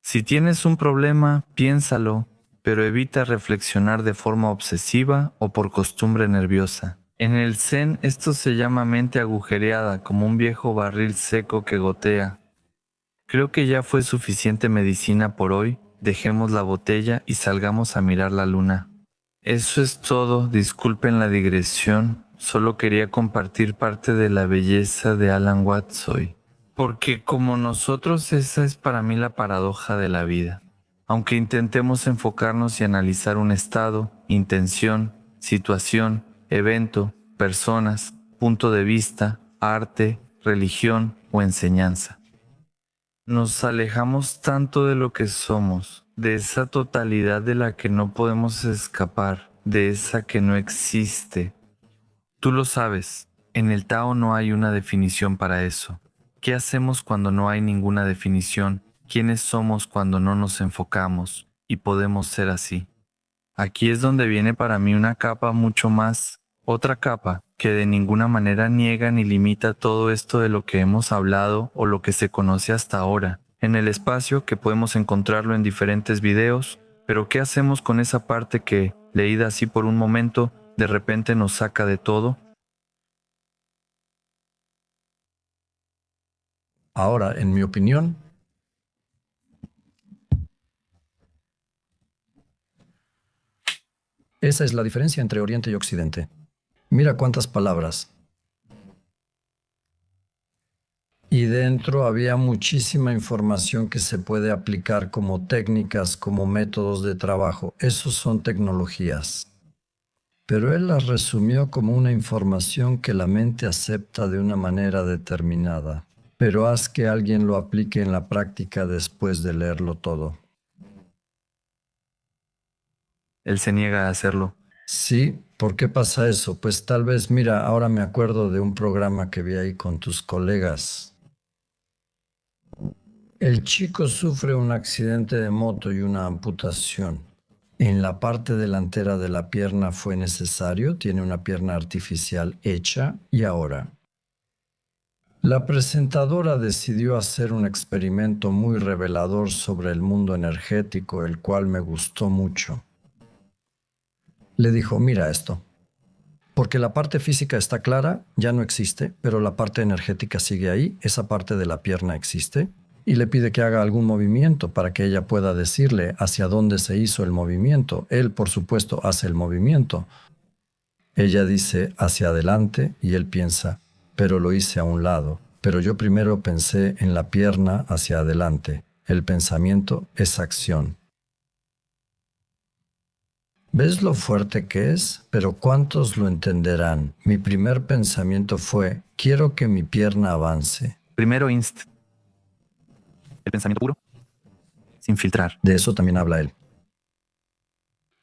Si tienes un problema, piénsalo, pero evita reflexionar de forma obsesiva o por costumbre nerviosa. En el Zen esto se llama mente agujereada, como un viejo barril seco que gotea. Creo que ya fue suficiente medicina por hoy, dejemos la botella y salgamos a mirar la luna. Eso es todo, disculpen la digresión, solo quería compartir parte de la belleza de Alan Watts hoy. Porque como nosotros, esa es para mí la paradoja de la vida. Aunque intentemos enfocarnos y analizar un estado, intención, situación, evento, personas, punto de vista, arte, religión o enseñanza, nos alejamos tanto de lo que somos, de esa totalidad de la que no podemos escapar, de esa que no existe. Tú lo sabes, en el Tao no hay una definición para eso. ¿Qué hacemos cuando no hay ninguna definición? ¿Quiénes somos cuando no nos enfocamos y podemos ser así? Aquí es donde viene para mí una capa mucho más, otra capa, que de ninguna manera niega ni limita todo esto de lo que hemos hablado o lo que se conoce hasta ahora, en el espacio que podemos encontrarlo en diferentes videos, pero ¿qué hacemos con esa parte que, leída así por un momento, de repente nos saca de todo? Ahora, en mi opinión, esa es la diferencia entre Oriente y Occidente. Mira cuántas palabras. Y dentro había muchísima información que se puede aplicar como técnicas, como métodos de trabajo. Esos son tecnologías. Pero él las resumió como una información que la mente acepta de una manera determinada. Pero haz que alguien lo aplique en la práctica después de leerlo todo. Él se niega a hacerlo. Sí, ¿por qué pasa eso? Pues tal vez, mira, ahora me acuerdo de un programa que vi ahí con tus colegas. El chico sufre un accidente de moto y una amputación. En la parte delantera de la pierna fue necesario, tiene una pierna artificial hecha y ahora. La presentadora decidió hacer un experimento muy revelador sobre el mundo energético, el cual me gustó mucho. Le dijo, mira esto. Porque la parte física está clara, ya no existe, pero la parte energética sigue ahí, esa parte de la pierna existe, y le pide que haga algún movimiento para que ella pueda decirle hacia dónde se hizo el movimiento. Él, por supuesto, hace el movimiento. Ella dice hacia adelante y él piensa, pero lo hice a un lado. Pero yo primero pensé en la pierna hacia adelante. El pensamiento es acción. ¿Ves lo fuerte que es? Pero ¿cuántos lo entenderán? Mi primer pensamiento fue, quiero que mi pierna avance. Primero el pensamiento puro, sin filtrar. De eso también habla él.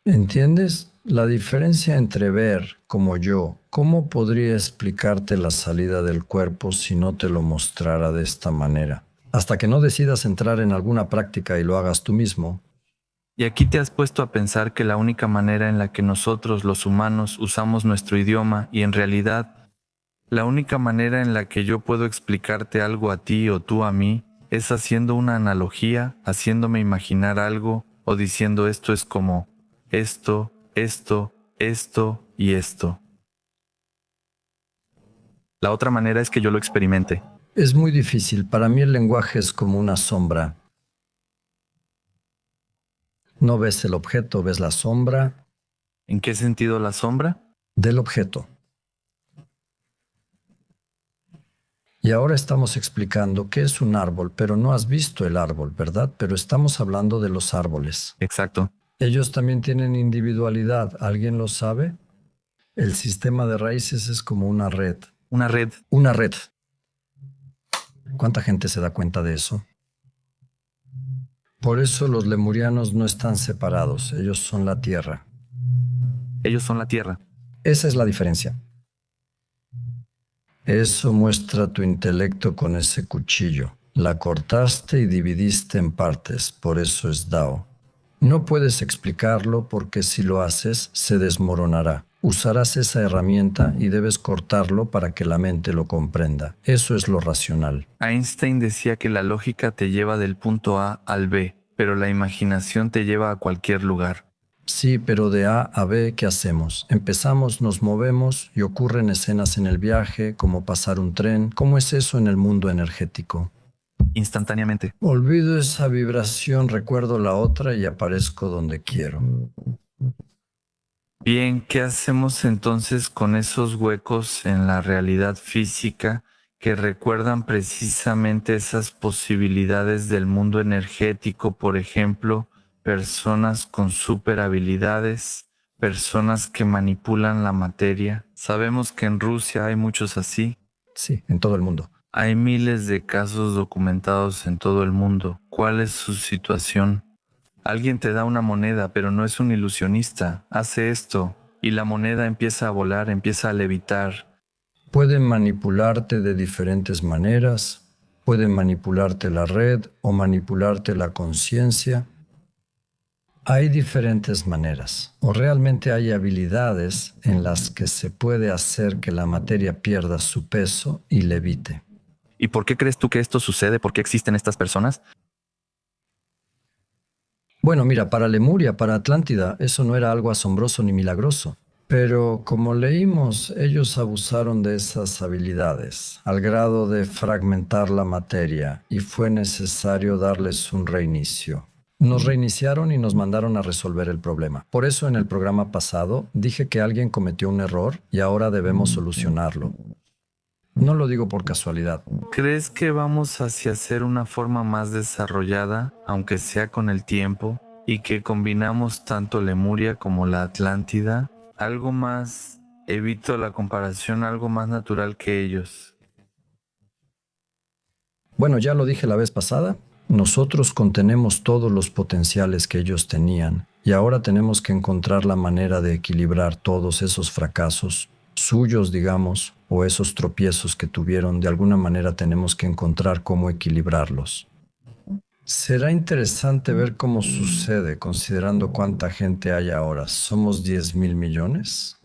¿Entiendes? La diferencia entre ver como yo, ¿cómo podría explicarte la salida del cuerpo si no te lo mostrara de esta manera? Hasta que no decidas entrar en alguna práctica y lo hagas tú mismo. Y aquí te has puesto a pensar que la única manera en la que nosotros, los humanos, usamos nuestro idioma y en realidad, la única manera en la que yo puedo explicarte algo a ti o tú a mí es haciendo una analogía, haciéndome imaginar algo o diciendo esto es como esto, esto, esto y esto. La otra manera es que yo lo experimente. Es muy difícil. Para mí el lenguaje es como una sombra. No ves el objeto, ves la sombra ¿En qué sentido la sombra? del objeto. Y ahora estamos explicando qué es un árbol, pero no has visto el árbol, ¿verdad? Pero estamos hablando de los árboles. Exacto. Ellos también tienen individualidad. ¿Alguien lo sabe? El sistema de raíces es como una red. Una red. Una red. ¿Cuánta gente se da cuenta de eso? Por eso los lemurianos no están separados. Ellos son la tierra. Ellos son la tierra. Esa es la diferencia. Eso muestra tu intelecto con ese cuchillo. La cortaste y dividiste en partes, por eso es Dao. No puedes explicarlo porque si lo haces, se desmoronará. Usarás esa herramienta y debes cortarlo para que la mente lo comprenda. Eso es lo racional. Einstein decía que la lógica te lleva del punto A al B, pero la imaginación te lleva a cualquier lugar. Sí, pero de A a B, ¿qué hacemos? Empezamos, nos movemos y ocurren escenas en el viaje, como pasar un tren. ¿Cómo es eso en el mundo energético? Instantáneamente. Olvido esa vibración, recuerdo la otra y aparezco donde quiero. Bien, ¿qué hacemos entonces con esos huecos en la realidad física que recuerdan precisamente esas posibilidades del mundo energético? Por ejemplo, personas con super habilidades, personas que manipulan la materia. Sabemos que en Rusia hay muchos así. Sí, en todo el mundo. Hay miles de casos documentados en todo el mundo. ¿Cuál es su situación? Alguien te da una moneda, pero no es un ilusionista. Hace esto y la moneda empieza a volar, empieza a levitar. Pueden manipularte de diferentes maneras. Pueden manipularte la red o manipularte la conciencia. Hay diferentes maneras, o realmente hay habilidades en las que se puede hacer que la materia pierda su peso y levite. ¿Y por qué crees tú que esto sucede? ¿Por qué existen estas personas? Bueno, mira, para Lemuria, para Atlántida, eso no era algo asombroso ni milagroso. Pero como leímos, ellos abusaron de esas habilidades al grado de fragmentar la materia y fue necesario darles un reinicio. Nos reiniciaron y nos mandaron a resolver el problema. Por eso en el programa pasado dije que alguien cometió un error y ahora debemos solucionarlo. No lo digo por casualidad. ¿Crees que vamos hacia ser una forma más desarrollada, aunque sea con el tiempo, y que combinamos tanto Lemuria como la Atlántida? Algo más, evito la comparación, algo más natural que ellos. Bueno, ya lo dije la vez pasada. Nosotros contenemos todos los potenciales que ellos tenían y ahora tenemos que encontrar la manera de equilibrar todos esos fracasos suyos, digamos, o esos tropiezos que tuvieron. De alguna manera tenemos que encontrar cómo equilibrarlos. Será interesante ver cómo sucede considerando cuánta gente hay ahora. ¿Somos 10.000 millones?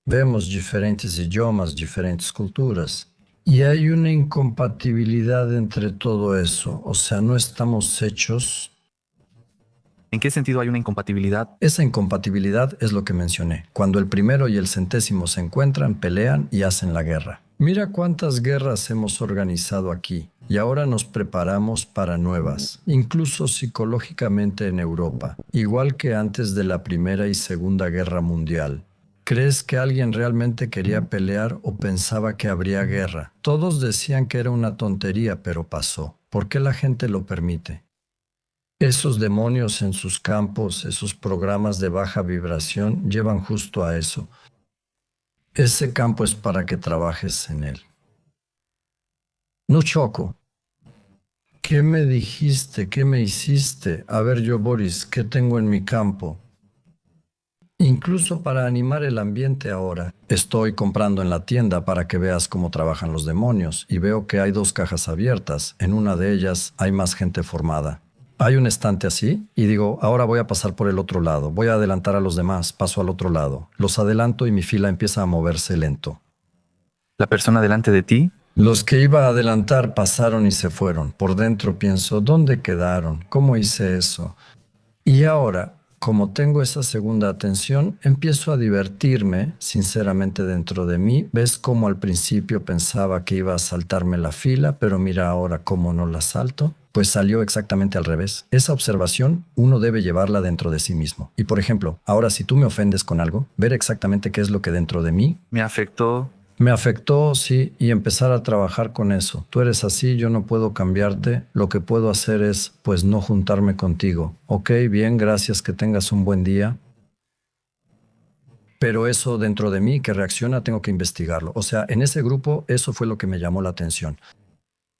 Vemos diferentes idiomas, diferentes culturas. Y hay una incompatibilidad entre todo eso. O sea, no estamos hechos ¿En qué sentido hay una incompatibilidad? Esa incompatibilidad es lo que mencioné. Cuando el primero y el centésimo se encuentran, pelean y hacen la guerra. Mira cuántas guerras hemos organizado aquí y ahora nos preparamos para nuevas, incluso psicológicamente en Europa, igual que antes de la Primera y Segunda Guerra Mundial. ¿Crees que alguien realmente quería pelear o pensaba que habría guerra? Todos decían que era una tontería, pero pasó. ¿Por qué la gente lo permite? Esos demonios en sus campos, esos programas de baja vibración, llevan justo a eso. Ese campo es para que trabajes en él. No choco. ¿Qué me dijiste? ¿Qué me hiciste? A ver yo, Boris, ¿qué tengo en mi campo? Incluso para animar el ambiente ahora, estoy comprando en la tienda para que veas cómo trabajan los demonios y veo que hay 2 cajas abiertas. En una de ellas hay más gente formada. Hay un estante así y digo, ahora voy a pasar por el otro lado, voy a adelantar a los demás, paso al otro lado. Los adelanto y mi fila empieza a moverse lento. ¿La persona delante de ti? Los que iba a adelantar pasaron y se fueron. Por dentro pienso, ¿dónde quedaron? ¿Cómo hice eso? Y ahora, como tengo esa segunda atención, empiezo a divertirme, sinceramente dentro de mí. ¿Ves cómo al principio pensaba que iba a saltarme la fila, pero mira ahora cómo no la salto? Pues salió exactamente al revés. Esa observación uno debe llevarla dentro de sí mismo. Y por ejemplo, ahora si tú me ofendes con algo, ver exactamente qué es lo que dentro de mí Me afectó. me afectó, sí, y empezar a trabajar con eso. Tú eres así, yo no puedo cambiarte. Lo que puedo hacer es, pues, no juntarme contigo. Ok, bien, gracias, que tengas un buen día. Pero eso dentro de mí que reacciona, tengo que investigarlo. O sea, en ese grupo, eso fue lo que me llamó la atención.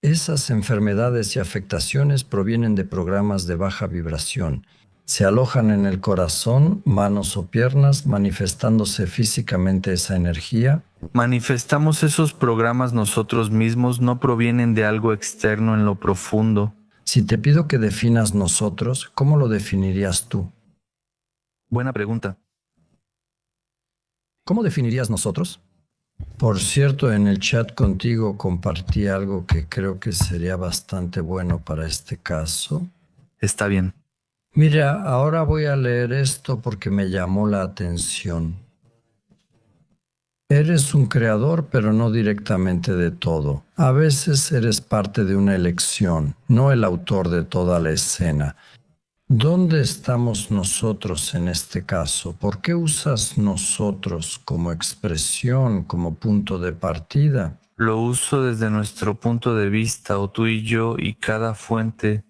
Esas enfermedades y afectaciones provienen de programas de baja vibración. Se alojan en el corazón, manos o piernas, manifestándose físicamente esa energía. Manifestamos esos programas nosotros mismos, no provienen de algo externo en lo profundo. Si te pido que definas nosotros, ¿cómo lo definirías tú? Buena pregunta. ¿Cómo definirías nosotros? Por cierto, en el chat contigo compartí algo que creo que sería bastante bueno para este caso. Está bien. Mira, ahora voy a leer esto porque me llamó la atención. Eres un creador, pero no directamente de todo. A veces eres parte de una elección, no el autor de toda la escena. ¿Dónde estamos nosotros en este caso? ¿Por qué usas nosotros como expresión, como punto de partida? Lo uso desde nuestro punto de vista, o tú y yo y cada fuente.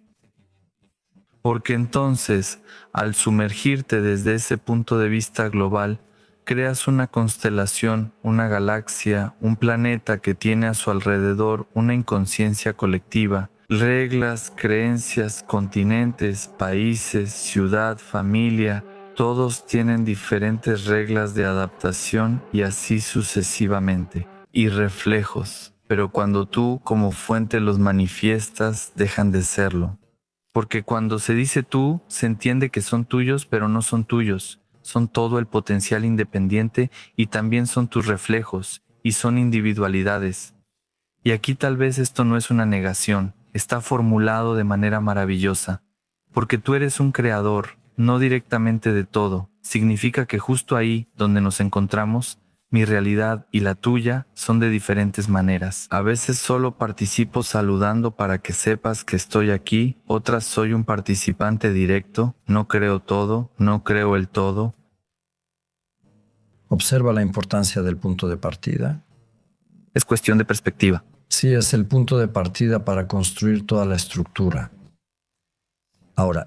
Porque entonces, al sumergirte desde ese punto de vista global, creas una constelación, una galaxia, un planeta que tiene a su alrededor una inconsciencia colectiva, reglas, creencias, continentes, países, ciudad, familia, todos tienen diferentes reglas de adaptación y así sucesivamente, y reflejos, pero cuando tú como fuente los manifiestas, dejan de serlo. Porque cuando se dice tú, se entiende que son tuyos, pero no son tuyos. Son todo el potencial independiente y también son tus reflejos, y son individualidades. Y aquí tal vez esto no es una negación, está formulado de manera maravillosa. Porque tú eres un creador, no directamente de todo. Significa que justo ahí, donde nos encontramos, mi realidad y la tuya son de diferentes maneras. A veces solo participo saludando para que sepas que estoy aquí, otras soy un participante directo, no creo todo, no creo el todo. Observa la importancia del punto de partida. Es cuestión de perspectiva. Sí, es el punto de partida para construir toda la estructura. Ahora,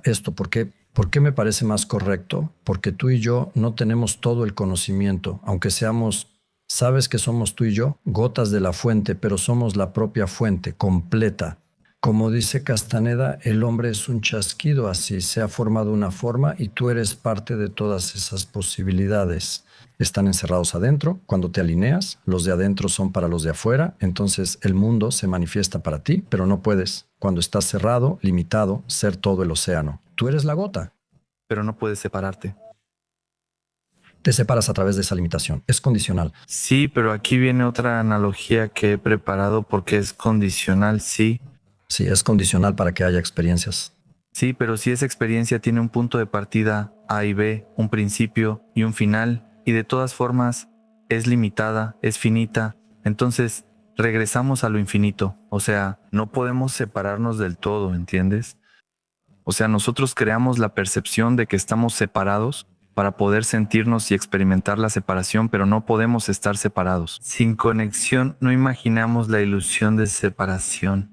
¿por qué me parece más correcto? Porque tú y yo no tenemos todo el conocimiento, aunque sabes que somos tú y yo, gotas de la fuente, pero somos la propia fuente, completa. Como dice Castaneda, el hombre es un chasquido así, se ha formado una forma y tú eres parte de todas esas posibilidades. Están encerrados adentro, cuando te alineas, los de adentro son para los de afuera, entonces el mundo se manifiesta para ti, pero no puedes, cuando estás cerrado, limitado, ser todo el océano. Tú eres la gota. Pero no puedes separarte. Te separas a través de esa limitación, es condicional. Sí, pero aquí viene otra analogía que he preparado porque es condicional, sí. Sí, es condicional para que haya experiencias. Sí, pero si esa experiencia tiene un punto de partida A y B, un principio y un final, y de todas formas es limitada, es finita, entonces regresamos a lo infinito. O sea, no podemos separarnos del todo, ¿entiendes? O sea, nosotros creamos la percepción de que estamos separados para poder sentirnos y experimentar la separación, pero no podemos estar separados. Sin conexión no imaginamos la ilusión de separación.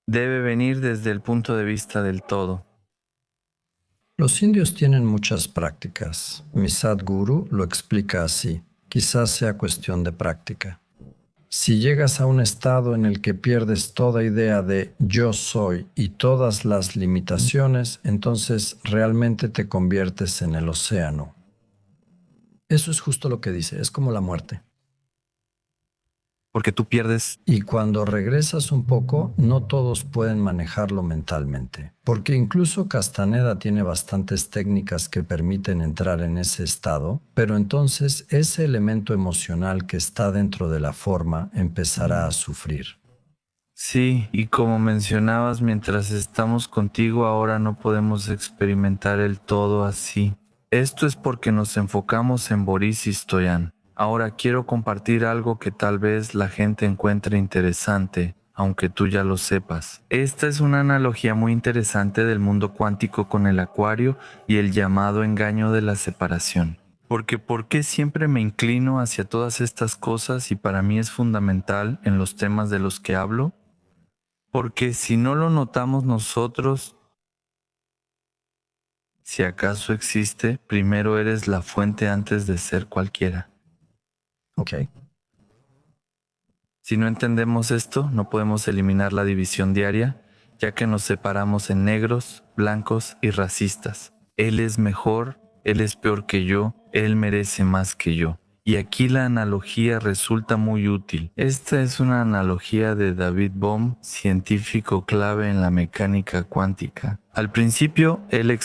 Debe venir desde el punto de vista del todo. Los indios tienen muchas prácticas. Mi Sadhguru lo explica así. Quizás sea cuestión de práctica. Si llegas a un estado en el que pierdes toda idea de yo soy y todas las limitaciones, entonces realmente te conviertes en el océano. Eso es justo lo que dice, es como la muerte. Porque tú pierdes. Y cuando regresas un poco, no todos pueden manejarlo mentalmente, porque incluso Castaneda tiene bastantes técnicas que permiten entrar en ese estado, pero entonces ese elemento emocional que está dentro de la forma empezará a sufrir. Sí, y como mencionabas, mientras estamos contigo ahora no podemos experimentar el todo así. Esto es porque nos enfocamos en Boris y Stoyan. Ahora quiero compartir algo que tal vez la gente encuentre interesante, aunque tú ya lo sepas. Esta es una analogía muy interesante del mundo cuántico con el acuario y el llamado engaño de la separación. Porque ¿por qué siempre me inclino hacia todas estas cosas y para mí es fundamental en los temas de los que hablo? Porque si no lo notamos nosotros, si acaso existe, primero eres la fuente antes de ser cualquiera. Ok. Si no entendemos esto, no podemos eliminar la división diaria, ya que nos separamos en negros, blancos y racistas. Él es mejor, él es peor que yo, él merece más que yo. Y aquí la analogía resulta muy útil. Esta es una analogía de David Bohm, científico clave en la mecánica cuántica. Al principio, él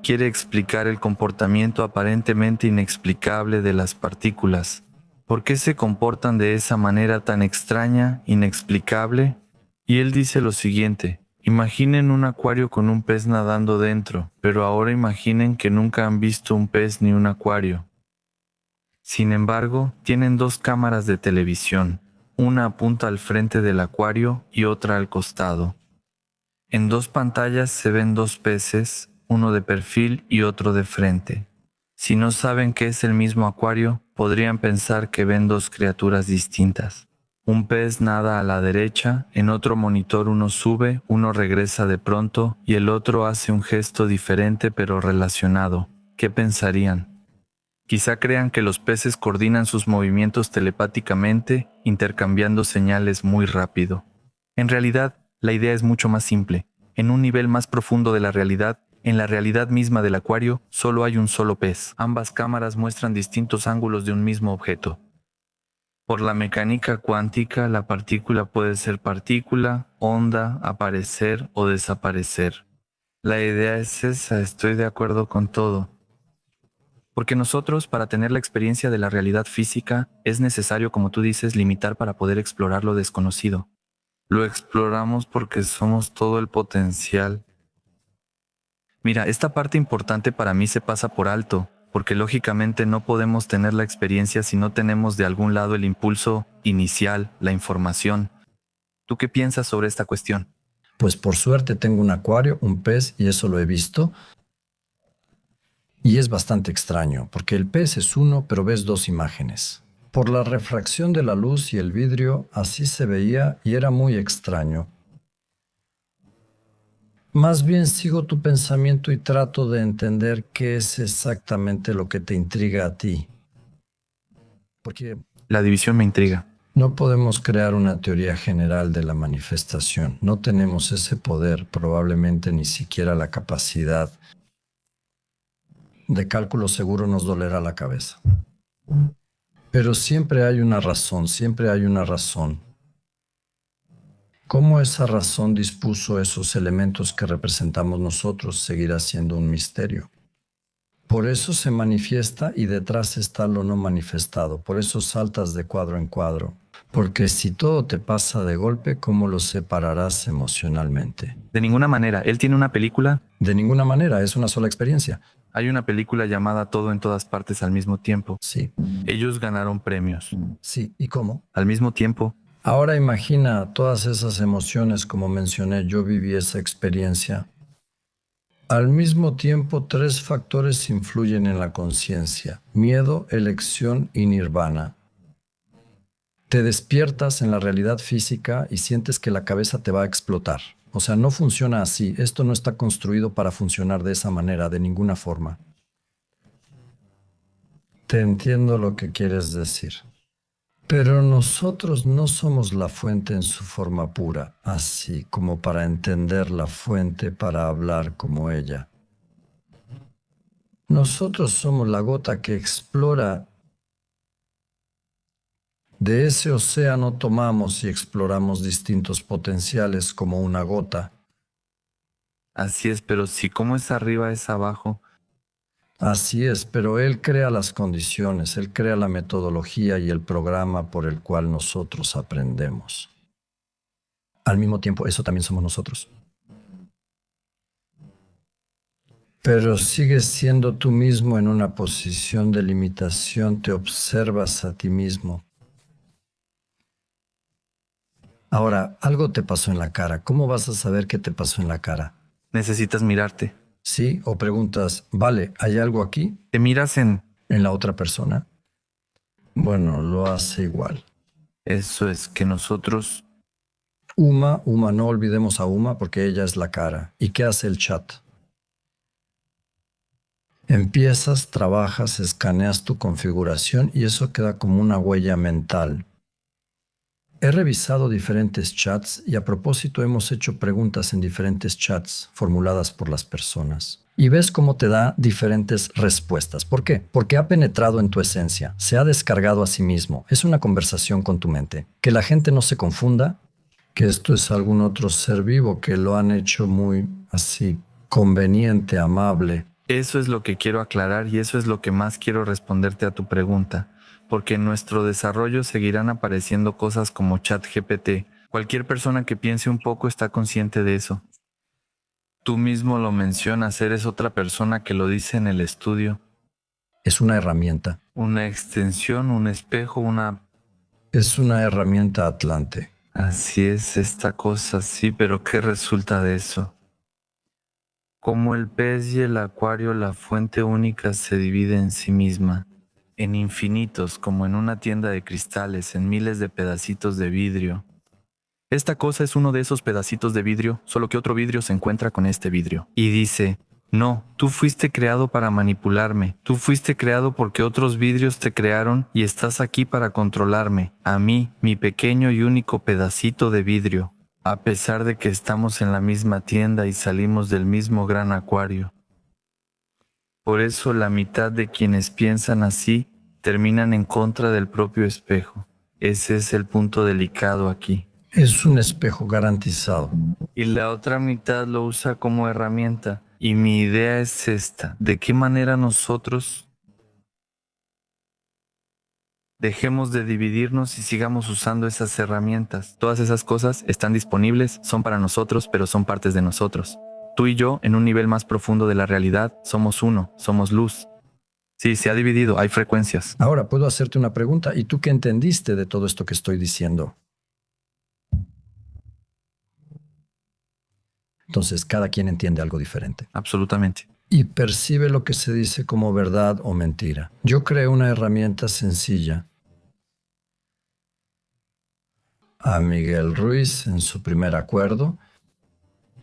quiere explicar el comportamiento aparentemente inexplicable de las partículas. ¿Por qué se comportan de esa manera tan extraña, inexplicable? Y él dice lo siguiente: imaginen un acuario con un pez nadando dentro, pero ahora imaginen que nunca han visto un pez ni un acuario. Sin embargo, tienen dos cámaras de televisión, una apunta al frente del acuario y otra al costado. En dos pantallas se ven dos peces, uno de perfil y otro de frente. Si no saben que es el mismo acuario, podrían pensar que ven dos criaturas distintas. Un pez nada a la derecha, en otro monitor uno sube, uno regresa de pronto y el otro hace un gesto diferente pero relacionado. ¿Qué pensarían? Quizá crean que los peces coordinan sus movimientos telepáticamente, intercambiando señales muy rápido. En realidad, la idea es mucho más simple. En un nivel más profundo de la realidad, en la realidad misma del acuario, solo hay un solo pez. Ambas cámaras muestran distintos ángulos de un mismo objeto. Por la mecánica cuántica, la partícula puede ser partícula, onda, aparecer o desaparecer. La idea es esa, estoy de acuerdo con todo. Porque nosotros, para tener la experiencia de la realidad física, es necesario, como tú dices, limitar para poder explorar lo desconocido. Lo exploramos porque somos todo el potencial. Mira, esta parte importante para mí se pasa por alto, porque lógicamente no podemos tener la experiencia si no tenemos de algún lado el impulso inicial, la información. ¿Tú qué piensas sobre esta cuestión? Pues por suerte tengo un acuario, un pez, y eso lo he visto. Y es bastante extraño, porque el pez es uno, pero ves dos imágenes. Por la refracción de la luz y el vidrio, así se veía y era muy extraño. Más bien sigo tu pensamiento y trato de entender qué es exactamente lo que te intriga a ti. Porque La división me intriga. no podemos crear una teoría general de la manifestación. No tenemos ese poder, probablemente ni siquiera la capacidad. De cálculo seguro nos dolerá la cabeza. Pero siempre hay una razón, siempre hay una razón. ¿Cómo esa razón dispuso esos elementos que representamos nosotros seguirá siendo un misterio? Por eso se manifiesta y detrás está lo no manifestado. Por eso saltas de cuadro en cuadro. Porque si todo te pasa de golpe, ¿cómo lo separarás emocionalmente? De ninguna manera. Él tiene una película. De ninguna manera, es una sola experiencia. Hay una película llamada Todo en todas partes al mismo tiempo. Sí, Ellos ganaron premios. sí. ¿Y cómo? Al mismo tiempo. Ahora imagina todas esas emociones, como mencioné, yo viví esa experiencia. Al mismo tiempo, tres factores influyen en la conciencia: miedo, elección y nirvana. Te despiertas en la realidad física y sientes que la cabeza te va a explotar. O sea, no funciona así. Esto no está construido para funcionar de esa manera, de ninguna forma. Te entiendo lo que quieres decir. Pero nosotros no somos la fuente en su forma pura, así como para entender la fuente para hablar como ella. Nosotros somos la gota que explora. De ese océano tomamos y exploramos distintos potenciales como una gota. Así es, pero si como es arriba es abajo. Así es, pero Él crea las condiciones, Él crea la metodología y el programa por el cual nosotros aprendemos. Al mismo tiempo, eso también somos nosotros. Pero sigues siendo tú mismo en una posición de limitación, te observas a ti mismo. Ahora, algo te pasó en la cara. ¿Cómo vas a saber qué te pasó en la cara? Necesitas mirarte. ¿Sí? O preguntas, vale, ¿hay algo aquí Te miras en... en la otra persona? Bueno, lo hace igual. Eso es que nosotros... Uma, no olvidemos a Uma porque ella es la cara. ¿Y qué hace el chat? Empiezas, trabajas, escaneas tu configuración y eso queda como una huella mental. He revisado diferentes chats y a propósito hemos hecho preguntas en diferentes chats formuladas por las personas. Y ves cómo te da diferentes respuestas. ¿Por qué? Porque ha penetrado en tu esencia, se ha descargado a sí mismo. Es una conversación con tu mente. Que la gente no se confunda que esto es algún otro ser vivo que lo han hecho muy así conveniente, amable. Eso es lo que quiero aclarar y eso es lo que más quiero responderte a tu pregunta. Porque en nuestro desarrollo seguirán apareciendo cosas como ChatGPT. Cualquier persona que piense un poco está consciente de eso. Tú mismo lo mencionas, eres otra persona que lo dice en el estudio. Es una herramienta. Una extensión, un espejo, una... Es una herramienta atlante. Así es esta cosa, sí, pero ¿qué resulta de eso? Como el pez y el acuario, la fuente única se divide en sí misma, en infinitos, como en una tienda de cristales, en miles de pedacitos de vidrio. Esta cosa es uno de esos pedacitos de vidrio, solo que otro vidrio se encuentra con este vidrio. Y dice, no, tú fuiste creado para manipularme, tú fuiste creado porque otros vidrios te crearon y estás aquí para controlarme, a mí, mi pequeño y único pedacito de vidrio, a pesar de que estamos en la misma tienda y salimos del mismo gran acuario. Por eso la mitad de quienes piensan así terminan en contra del propio espejo. Ese es el punto delicado aquí. Es un espejo garantizado. Y la otra mitad lo usa como herramienta. Y mi idea es esta. ¿De qué manera nosotros dejemos de dividirnos y sigamos usando esas herramientas? Todas esas cosas están disponibles, son para nosotros, pero son partes de nosotros. Tú y yo, en un nivel más profundo de la realidad, somos uno, somos luz. Sí, se ha dividido, hay frecuencias. Ahora puedo hacerte una pregunta. ¿Y tú qué entendiste de todo esto que estoy diciendo? Entonces, cada quien entiende algo diferente. Absolutamente. Y percibe lo que se dice como verdad o mentira. Yo creé una herramienta sencilla. A Miguel Ruiz, en su primer acuerdo,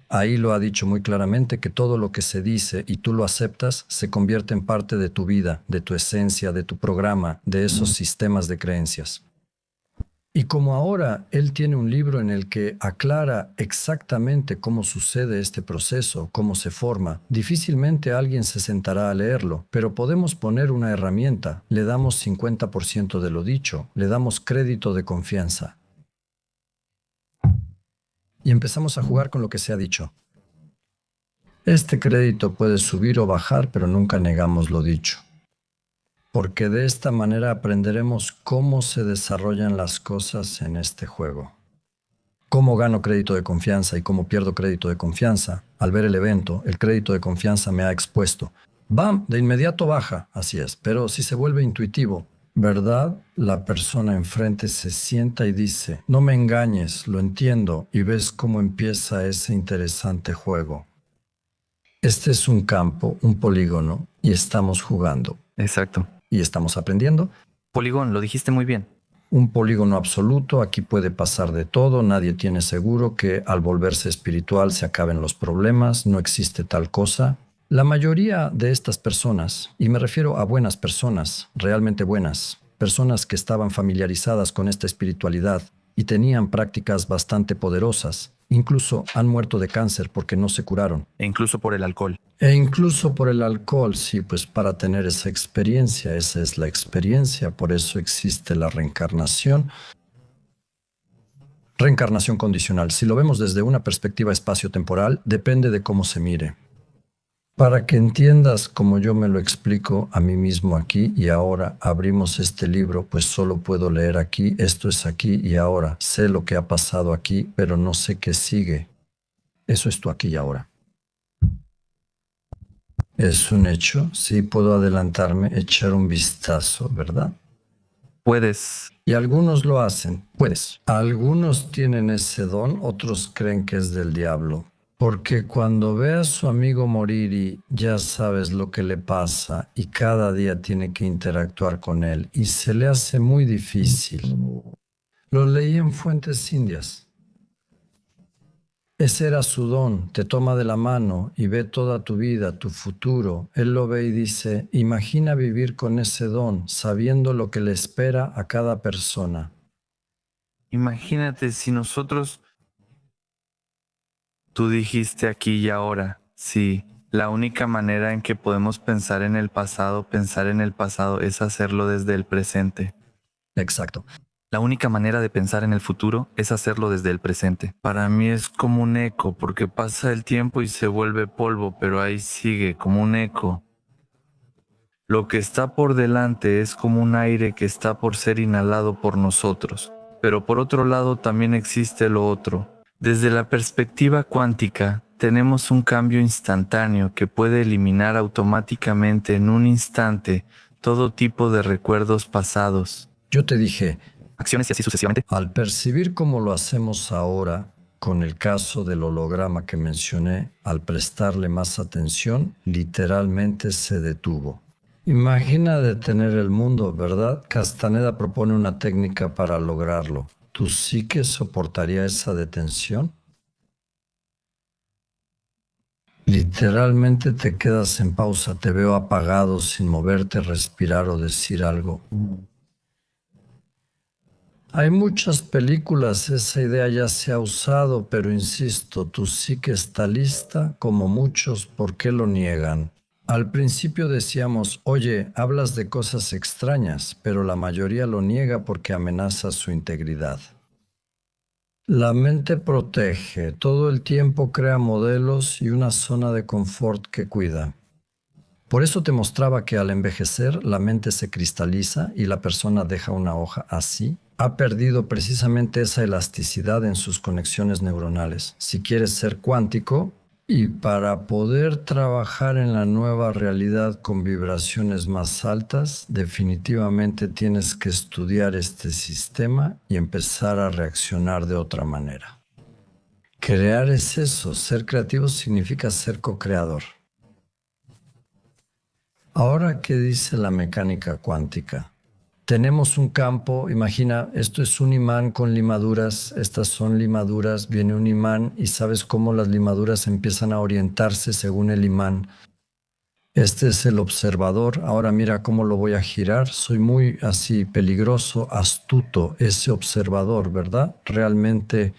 ahí lo ha dicho muy claramente que todo lo que se dice y tú lo aceptas se convierte en parte de tu vida, de tu esencia, de tu programa, de esos sistemas de creencias. Y como ahora él tiene un libro en el que aclara exactamente cómo sucede este proceso, cómo se forma, difícilmente alguien se sentará a leerlo, pero podemos poner una herramienta, le damos 50% de lo dicho, le damos crédito de confianza. Y empezamos a jugar con lo que se ha dicho. Este crédito puede subir o bajar, pero nunca negamos lo dicho. Porque de esta manera aprenderemos cómo se desarrollan las cosas en este juego. Cómo gano crédito de confianza y cómo pierdo crédito de confianza. Al ver el evento, el crédito de confianza me ha expuesto. ¡Bam! De inmediato baja, así es, pero si se vuelve intuitivo, ¿verdad? La persona enfrente se sienta y dice, no me engañes, lo entiendo, y ves cómo empieza ese interesante juego. Este es un campo, un polígono, y estamos jugando. Exacto. Y estamos aprendiendo. Poligón, lo dijiste muy bien. Un polígono absoluto, aquí puede pasar de todo, nadie tiene seguro que al volverse espiritual se acaben los problemas, no existe tal cosa. La mayoría de estas personas, y me refiero a buenas personas, realmente buenas, personas que estaban familiarizadas con esta espiritualidad y tenían prácticas bastante poderosas, incluso han muerto de cáncer porque no se curaron. E incluso por el alcohol. E incluso por el alcohol, sí, pues para tener esa experiencia, esa es la experiencia, por eso existe la reencarnación. Reencarnación condicional, si lo vemos desde una perspectiva espacio-temporal, depende de cómo se mire. Para que entiendas como yo me lo explico a mí mismo aquí y ahora, abrimos este libro, pues solo puedo leer aquí, esto es aquí y ahora. Sé lo que ha pasado aquí, pero no sé qué sigue. Eso es tu aquí y ahora. Es un hecho, sí puedo adelantarme, echar un vistazo, ¿verdad? Puedes. Y algunos lo hacen, puedes. Algunos tienen ese don, otros creen que es del diablo. Porque cuando ve a su amigo morir y ya sabes lo que le pasa y cada día tiene que interactuar con él y se le hace muy difícil. Lo leí en fuentes indias. Ese era su don, te toma de la mano y ve toda tu vida, tu futuro. Él lo ve y dice, imagina vivir con ese don, sabiendo lo que le espera a cada persona. Imagínate si nosotros... Tú dijiste aquí y ahora, sí, la única manera en que podemos pensar en el pasado es hacerlo desde el presente. Exacto. La única manera de pensar en el futuro es hacerlo desde el presente. Para mí es como un eco, porque pasa el tiempo y se vuelve polvo, pero ahí sigue como un eco. Lo que está por delante es como un aire que está por ser inhalado por nosotros, pero por otro lado también existe lo otro. Desde la perspectiva cuántica, tenemos un cambio instantáneo que puede eliminar automáticamente en un instante todo tipo de recuerdos pasados. Yo te dije, Acciones y así sucesivamente. al percibir como lo hacemos ahora, con el caso del holograma que mencioné, al prestarle más atención, literalmente se detuvo. Imagina detener el mundo, ¿verdad? Castaneda propone una técnica para lograrlo. ¿Tu psique soportaría esa detención? Literalmente te quedas en pausa, te veo apagado sin moverte, respirar o decir algo. Hay muchas películas, esa idea ya se ha usado, pero insisto, tu psique está lista, como muchos, ¿por qué lo niegan? Al principio decíamos, oye, hablas de cosas extrañas, pero la mayoría lo niega porque amenaza su integridad. La mente protege, todo el tiempo crea modelos y una zona de confort que cuida. Por eso te mostraba que al envejecer la mente se cristaliza y la persona deja una hoja así. Ha perdido precisamente esa elasticidad en sus conexiones neuronales. Si quieres ser cuántico y para poder trabajar en la nueva realidad con vibraciones más altas, definitivamente tienes que estudiar este sistema y empezar a reaccionar de otra manera. Crear es eso, ser creativo significa ser co-creador. Ahora, ¿qué dice la mecánica cuántica? Tenemos un campo, imagina, esto es un imán con limaduras, estas son limaduras, viene un imán y sabes cómo las limaduras empiezan a orientarse según el imán. Este es el observador, ahora mira cómo lo voy a girar, soy muy así peligroso, astuto, ese observador, ¿verdad? Realmente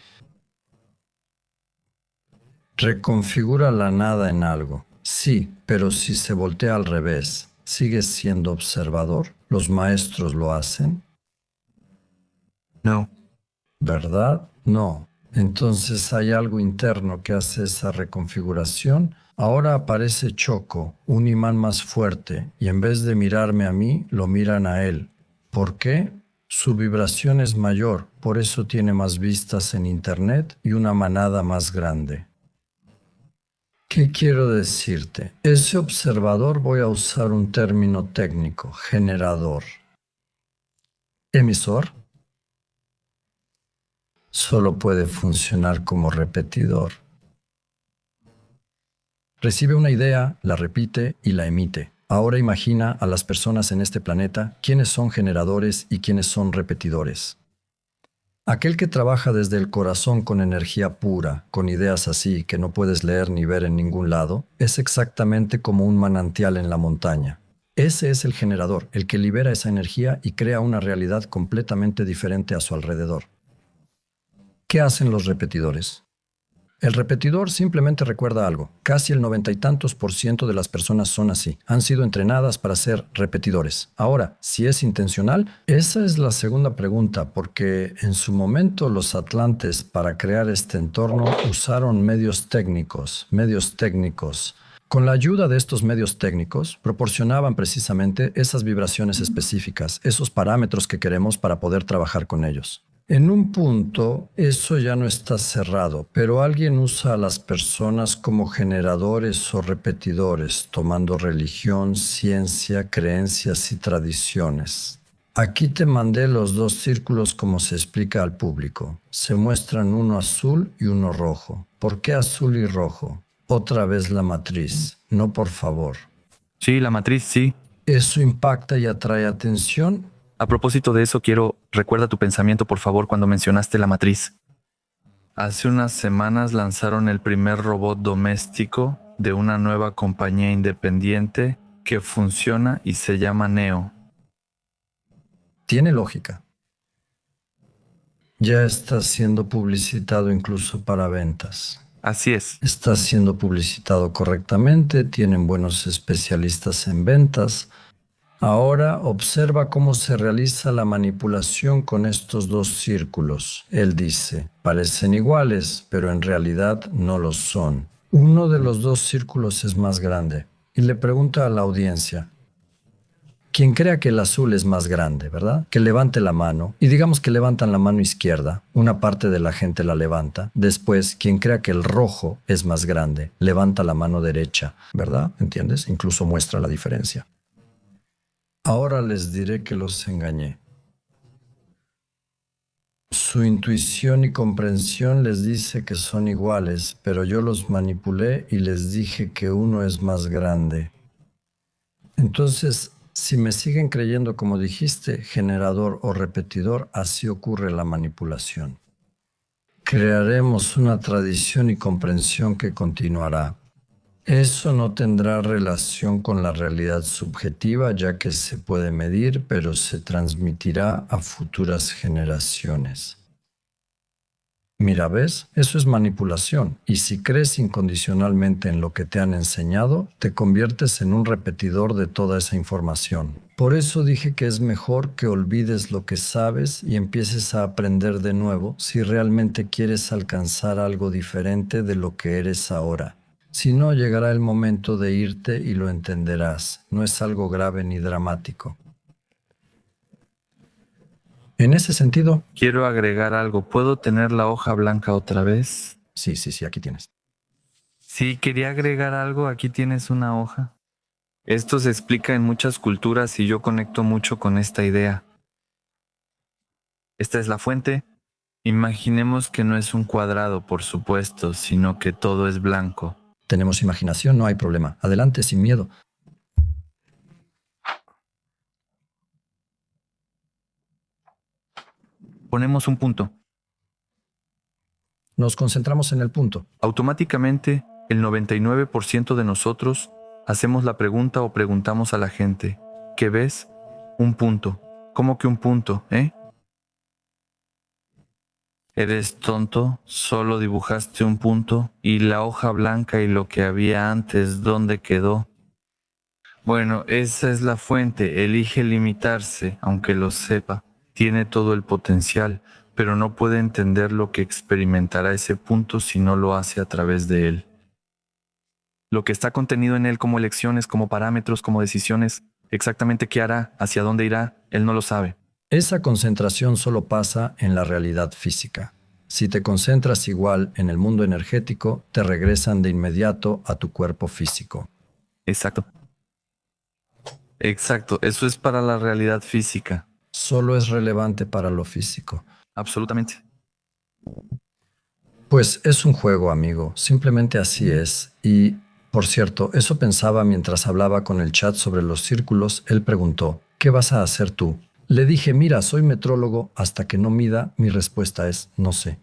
reconfigura la nada en algo. Sí, pero si se voltea al revés, ¿sigues siendo observador? ¿Los maestros lo hacen? No. ¿Verdad? No. Entonces hay algo interno que hace esa reconfiguración. Ahora aparece Choco, un imán más fuerte, y en vez de mirarme a mí, lo miran a él. ¿Por qué? Su vibración es mayor, por eso tiene más vistas en Internet y una manada más grande. ¿Qué quiero decirte? Ese observador, voy a usar un término técnico, generador. Emisor solo puede funcionar como repetidor. Recibe una idea, la repite y la emite. Ahora imagina a las personas en este planeta quiénes son generadores y quiénes son repetidores. Aquel que trabaja desde el corazón con energía pura, con ideas así que no puedes leer ni ver en ningún lado, es exactamente como un manantial en la montaña. Ese es el generador, el que libera esa energía y crea una realidad completamente diferente a su alrededor. ¿Qué hacen los repetidores? El repetidor simplemente recuerda algo. Casi el 90 y tantos por ciento de las personas son así. Han sido entrenadas para ser repetidores. Ahora, si es intencional, esa es la segunda pregunta, porque en su momento los atlantes para crear este entorno usaron medios técnicos. Con la ayuda de estos medios técnicos, proporcionaban precisamente esas vibraciones específicas, esos parámetros que queremos para poder trabajar con ellos. En un punto, eso ya no está cerrado, pero alguien usa a las personas como generadores o repetidores, tomando religión, ciencia, creencias y tradiciones. Aquí te mandé los dos círculos como se explica al público. Se muestran uno azul y uno rojo. ¿Por qué azul y rojo? Otra vez la matriz. No, por favor. Sí, la matriz, sí. ¿Eso impacta y atrae atención? A propósito de eso, recuerda tu pensamiento, por favor, cuando mencionaste la matriz. Hace unas semanas lanzaron el primer robot doméstico de una nueva compañía independiente que funciona y se llama Neo. Tiene lógica. Ya está siendo publicitado incluso para ventas. Así es. Está siendo publicitado correctamente, tienen buenos especialistas en ventas. Ahora observa cómo se realiza la manipulación con estos dos círculos. Él dice, parecen iguales, pero en realidad no lo son. Uno de los dos círculos es más grande. Y le pregunta a la audiencia, quien crea que el azul es más grande, ¿verdad? Que levante la mano. Y digamos que levantan la mano izquierda, una parte de la gente la levanta. Después, quien crea que el rojo es más grande, levanta la mano derecha, ¿verdad? ¿Entiendes? Incluso muestra la diferencia. Ahora les diré que los engañé. Su intuición y comprensión les dice que son iguales, pero yo los manipulé y les dije que uno es más grande. Entonces, si me siguen creyendo como dijiste, generador o repetidor, así ocurre la manipulación. Crearemos una tradición y comprensión que continuará. Eso no tendrá relación con la realidad subjetiva, ya que se puede medir, pero se transmitirá a futuras generaciones. Mira, ¿ves? Eso es manipulación. Y si crees incondicionalmente en lo que te han enseñado, te conviertes en un repetidor de toda esa información. Por eso dije que es mejor que olvides lo que sabes y empieces a aprender de nuevo si realmente quieres alcanzar algo diferente de lo que eres ahora. Si no, llegará el momento de irte y lo entenderás. No es algo grave ni dramático. En ese sentido... Quiero agregar algo. ¿Puedo tener la hoja blanca otra vez? Sí, aquí tienes. Sí, quería agregar algo. Aquí tienes una hoja. Esto se explica en muchas culturas y yo conecto mucho con esta idea. Esta es la fuente. Imaginemos que no es un cuadrado, por supuesto, sino que todo es blanco. Tenemos imaginación, no hay problema. Adelante, sin miedo. Ponemos un punto. Nos concentramos en el punto. Automáticamente, el 99% de nosotros hacemos la pregunta o preguntamos a la gente, ¿qué ves? Un punto. ¿Cómo que un punto, ¿Eres tonto? Solo dibujaste un punto y la hoja blanca y lo que había antes, ¿dónde quedó? Bueno, esa es la fuente. Elige limitarse, aunque lo sepa. Tiene todo el potencial, pero no puede entender lo que experimentará ese punto si no lo hace a través de él. Lo que está contenido en él como elecciones, como parámetros, como decisiones, exactamente qué hará, hacia dónde irá, él no lo sabe. Esa concentración solo pasa en la realidad física. Si te concentras igual en el mundo energético, te regresan de inmediato a tu cuerpo físico. Exacto. Exacto, eso es para la realidad física. Solo es relevante para lo físico. Absolutamente. Pues es un juego, amigo. Simplemente así es. Y, por cierto, eso pensaba mientras hablaba con el chat sobre los círculos. Él preguntó, ¿qué vas a hacer tú? Le dije, mira, soy metrólogo. Hasta que no mida, mi respuesta es, no sé.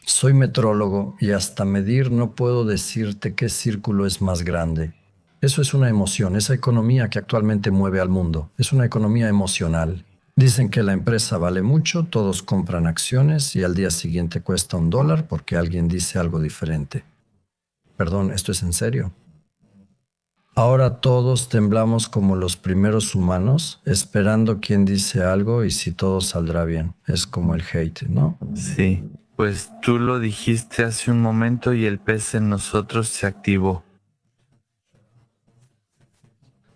Soy metrólogo y hasta medir no puedo decirte qué círculo es más grande. Eso es una emoción, esa economía que actualmente mueve al mundo. Es una economía emocional. Dicen que la empresa vale mucho, todos compran acciones y al día siguiente cuesta $1 porque alguien dice algo diferente. Perdón, ¿esto es en serio? Ahora todos temblamos como los primeros humanos, esperando quién dice algo y si todo saldrá bien. Es como el hate, ¿no? Sí. Pues tú lo dijiste hace un momento y el pez en nosotros se activó.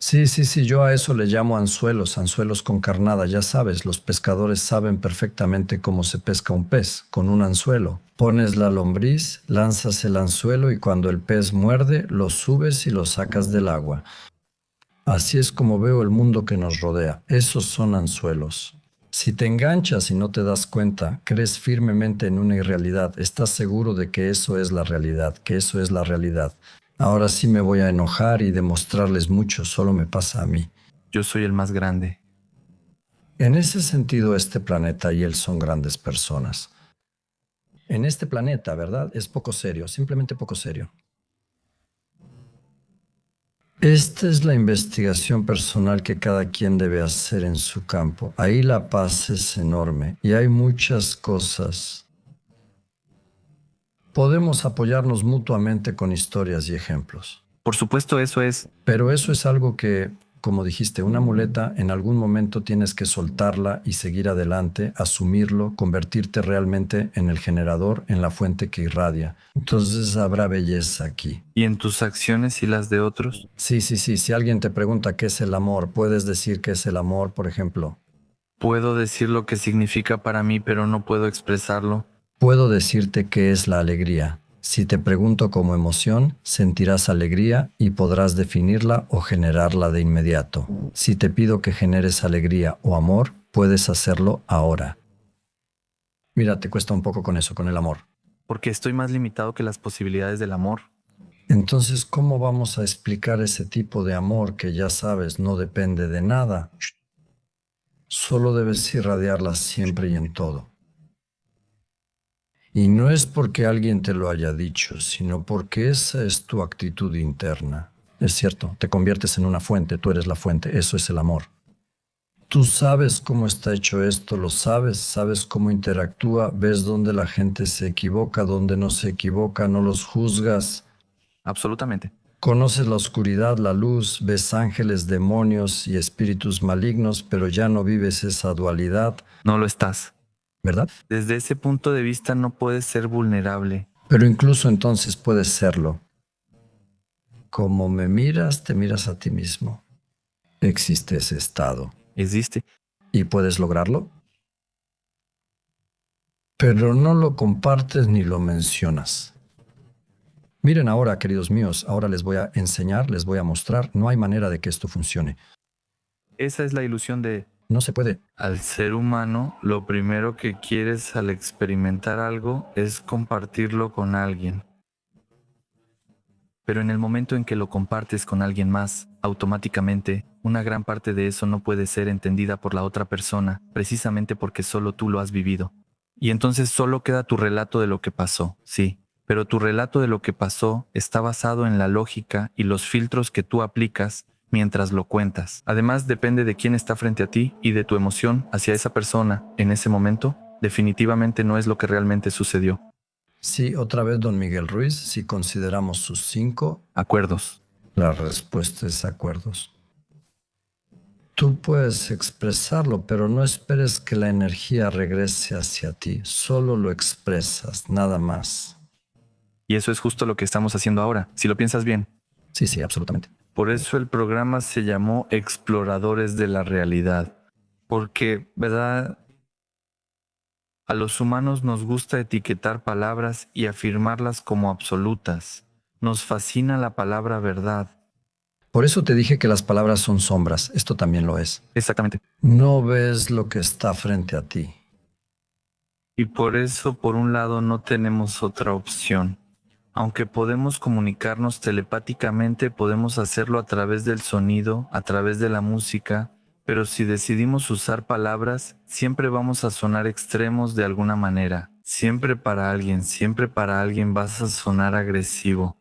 Sí, yo a eso le llamo anzuelos, anzuelos con carnada, ya sabes, los pescadores saben perfectamente cómo se pesca un pez, con un anzuelo. Pones la lombriz, lanzas el anzuelo y cuando el pez muerde, lo subes y lo sacas del agua. Así es como veo el mundo que nos rodea, esos son anzuelos. Si te enganchas y no te das cuenta, crees firmemente en una irrealidad, estás seguro de que eso es la realidad, que eso es la realidad. Ahora sí me voy a enojar y demostrarles mucho, solo me pasa a mí. Yo soy el más grande. En ese sentido, este planeta y él son grandes personas. En este planeta, ¿verdad? Es poco serio, simplemente poco serio. Esta es la investigación personal que cada quien debe hacer en su campo. Ahí la paz es enorme y hay muchas cosas. Podemos apoyarnos mutuamente con historias y ejemplos. Por supuesto, eso es. Pero eso es algo que, como dijiste, una muleta, en algún momento tienes que soltarla y seguir adelante, asumirlo, convertirte realmente en el generador, en la fuente que irradia. Entonces habrá belleza aquí. ¿Y en tus acciones y las de otros? Sí. Si alguien te pregunta qué es el amor, puedes decir qué es el amor, por ejemplo. Puedo decir lo que significa para mí, pero no puedo expresarlo. Puedo decirte qué es la alegría. Si te pregunto como emoción, sentirás alegría y podrás definirla o generarla de inmediato. Si te pido que generes alegría o amor, puedes hacerlo ahora. Mira, te cuesta un poco con eso, con el amor. Porque estoy más limitado que las posibilidades del amor. Entonces, ¿cómo vamos a explicar ese tipo de amor que ya sabes no depende de nada? Solo debes irradiarla siempre y en todo. Y no es porque alguien te lo haya dicho, sino porque esa es tu actitud interna. Es cierto, te conviertes en una fuente, tú eres la fuente, eso es el amor. Tú sabes cómo está hecho esto, lo sabes, sabes cómo interactúa, ves dónde la gente se equivoca, dónde no se equivoca, no los juzgas. Absolutamente. Conoces la oscuridad, la luz, ves ángeles, demonios y espíritus malignos, pero ya no vives esa dualidad, No lo estás. ¿verdad? Desde ese punto de vista no puedes ser vulnerable. Pero incluso entonces puedes serlo. Como me miras, te miras a ti mismo. Existe ese estado. Existe. ¿Y puedes lograrlo? Pero no lo compartes ni lo mencionas. Miren ahora, queridos míos, ahora les voy a enseñar, les voy a mostrar. No hay manera de que esto funcione. Esa es la ilusión de... No se puede. Al ser humano, lo primero que quieres al experimentar algo es compartirlo con alguien. Pero en el momento en que lo compartes con alguien más, automáticamente, una gran parte de eso no puede ser entendida por la otra persona, precisamente porque solo tú lo has vivido. Y entonces solo queda tu relato de lo que pasó, sí, pero tu relato de lo que pasó está basado en la lógica y los filtros que tú aplicas mientras lo cuentas. Además, depende de quién está frente a ti y de tu emoción hacia esa persona en ese momento. Definitivamente no es lo que realmente sucedió. Sí, otra vez, don Miguel Ruiz, si consideramos sus 5, Acuerdos. la respuesta es acuerdos. Tú puedes expresarlo, pero no esperes que la energía regrese hacia ti. Solo lo expresas, nada más. Y eso es justo lo que estamos haciendo ahora, si lo piensas bien. Sí, sí, absolutamente. Por eso el programa se llamó Exploradores de la Realidad. Porque, ¿verdad? A los humanos nos gusta etiquetar palabras y afirmarlas como absolutas. Nos fascina la palabra verdad. Por eso te dije que las palabras son sombras. Esto también lo es. Exactamente. No ves lo que está frente a ti. Y por eso, por un lado, no tenemos otra opción. Aunque podemos comunicarnos telepáticamente, podemos hacerlo a través del sonido, a través de la música, pero si decidimos usar palabras, siempre vamos a sonar extremos de alguna manera. Siempre para alguien vas a sonar agresivo.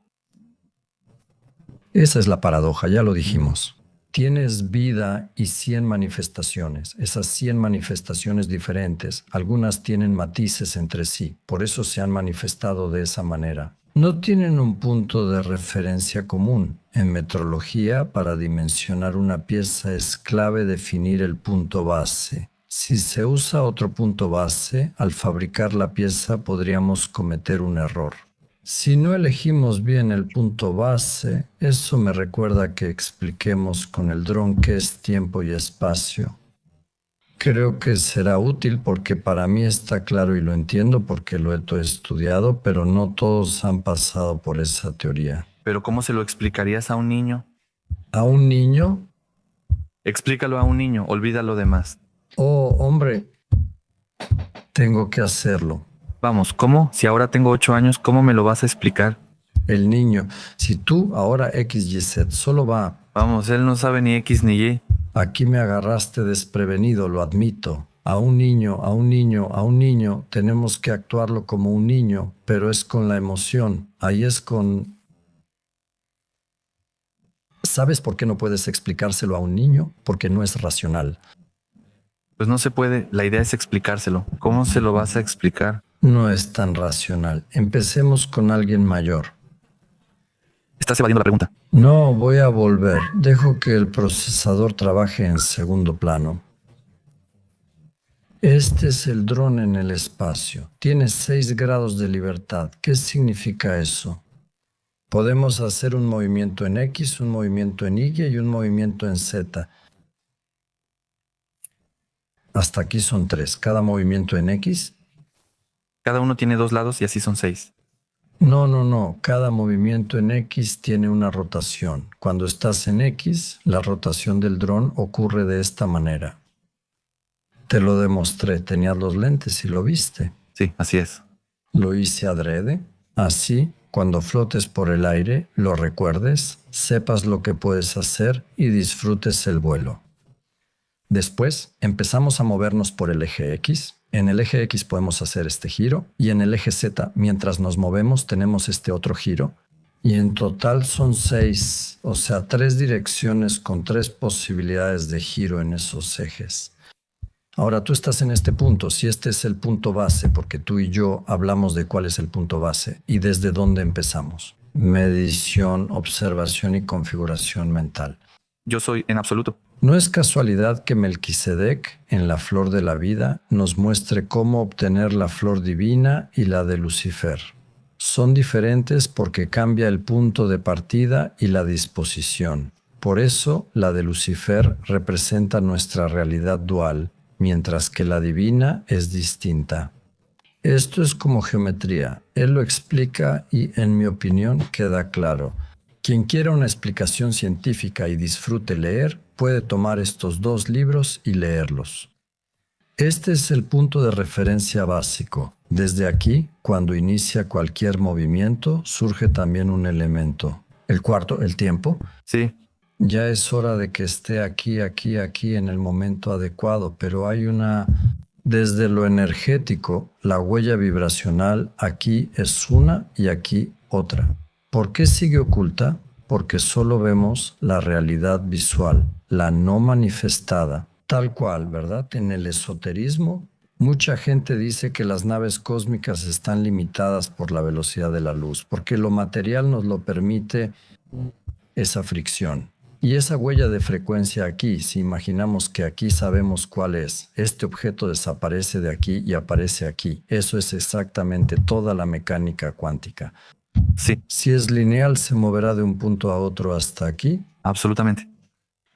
Esa es la paradoja, ya lo dijimos. Tienes vida y 100 manifestaciones. Esas 100 manifestaciones diferentes, algunas tienen matices entre sí, por eso se han manifestado de esa manera. No tienen un punto de referencia común. En metrología, para dimensionar una pieza es clave definir el punto base. Si se usa otro punto base, al fabricar la pieza podríamos cometer un error. Si no elegimos bien el punto base, eso me recuerda que expliquemos con el dron qué es tiempo y espacio. Creo que será útil porque para mí está claro y lo entiendo porque lo he estudiado, pero no todos han pasado por esa teoría. Pero ¿cómo se lo explicarías a un niño? ¿A un niño? Explícalo a un niño, olvida lo demás. Oh, hombre, tengo que hacerlo. Vamos, ¿cómo? Si ahora tengo 8 años, ¿cómo me lo vas a explicar? El niño, si tú ahora X, Y, Z solo va... Vamos, él no sabe ni X ni Y. Aquí me agarraste desprevenido, lo admito. A un niño, a un niño, a un niño, tenemos que actuarlo como un niño, pero es con la emoción. Ahí es con... ¿Sabes por qué no puedes explicárselo a un niño? Porque no es racional. Pues no se puede, la idea es explicárselo. ¿Cómo se lo vas a explicar? No es tan racional. Empecemos con alguien mayor. Estás evadiendo la pregunta. No, voy a volver. Dejo que el procesador trabaje en segundo plano. Este es el dron en el espacio. Tiene 6 grados de libertad. ¿Qué significa eso? Podemos hacer un movimiento en X, un movimiento en Y y un movimiento en Z. Hasta aquí son 3. Cada movimiento en X. Cada uno tiene 2 lados y así son 6. No. Cada movimiento en X tiene una rotación. Cuando estás en X, la rotación del dron ocurre de esta manera. Te lo demostré. Tenías los lentes y lo viste. Sí, así es. Lo hice adrede. Así, cuando flotes por el aire, lo recuerdes, sepas lo que puedes hacer y disfrutes el vuelo. Después, empezamos a movernos por el eje X. En el eje X podemos hacer este giro y en el eje Z, mientras nos movemos, tenemos este otro giro. Y en total son 6, o sea, 3 direcciones con 3 posibilidades de giro en esos ejes. Ahora tú estás en este punto, si este es el punto base, porque tú y yo hablamos de cuál es el punto base y desde dónde empezamos. Medición, observación y configuración mental. Yo soy en absoluto. No es casualidad que Melquisedec, en la flor de la vida, nos muestre cómo obtener la flor divina y la de Lucifer. Son diferentes porque cambia el punto de partida y la disposición. Por eso, la de Lucifer representa nuestra realidad dual, mientras que la divina es distinta. Esto es como geometría. Él lo explica y, en mi opinión, queda claro. Quien quiera una explicación científica y disfrute leer, puede tomar estos 2 libros y leerlos. Este es el punto de referencia básico. Desde aquí, cuando inicia cualquier movimiento, surge también un elemento. El cuarto, el tiempo. Sí. Ya es hora de que esté aquí en el momento adecuado, pero hay una... Desde lo energético, la huella vibracional aquí es una y aquí otra. ¿Por qué sigue oculta? Porque solo vemos la realidad visual, la no manifestada, tal cual, ¿verdad? En el esoterismo, mucha gente dice que las naves cósmicas están limitadas por la velocidad de la luz, porque lo material nos lo permite esa fricción. Y esa huella de frecuencia aquí, si imaginamos que aquí sabemos cuál es, este objeto desaparece de aquí y aparece aquí. Eso es exactamente toda la mecánica cuántica. Sí, Si es lineal, se moverá de un punto a otro hasta aquí. absolutamente.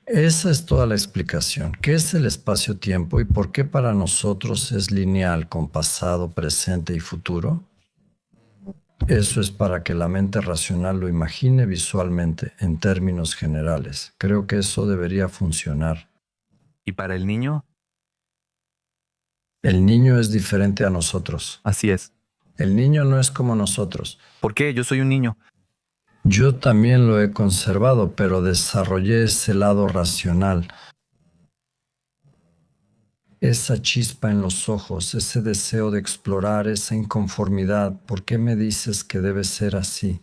Esa es toda la explicación. ¿Qué es el espacio-tiempo y por qué para nosotros es lineal con pasado, presente y futuro? Eso es para que la mente racional lo imagine visualmente en términos generales. Creo que eso debería funcionar. ¿Y para el niño? El niño es diferente a nosotros. Así es. El niño no es como nosotros. ¿Por qué? Yo soy un niño. Yo también lo he conservado, pero desarrollé ese lado racional. Esa chispa en los ojos, ese deseo de explorar, esa inconformidad. ¿Por qué me dices que debe ser así?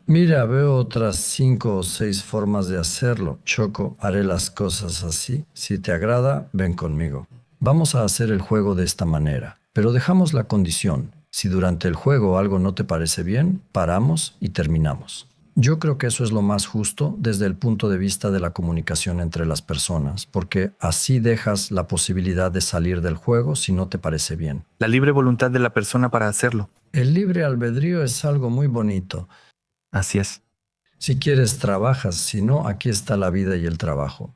Mira, veo otras 5 o 6 formas de hacerlo. Choco, haré las cosas así. Si te agrada, ven conmigo. Vamos a hacer el juego de esta manera, pero dejamos la condición. Si durante el juego algo no te parece bien, paramos y terminamos. Yo creo que eso es lo más justo desde el punto de vista de la comunicación entre las personas, porque así dejas la posibilidad de salir del juego si no te parece bien. La libre voluntad de la persona para hacerlo. El libre albedrío es algo muy bonito. Así es. Si quieres, trabajas, si no, aquí está la vida y el trabajo.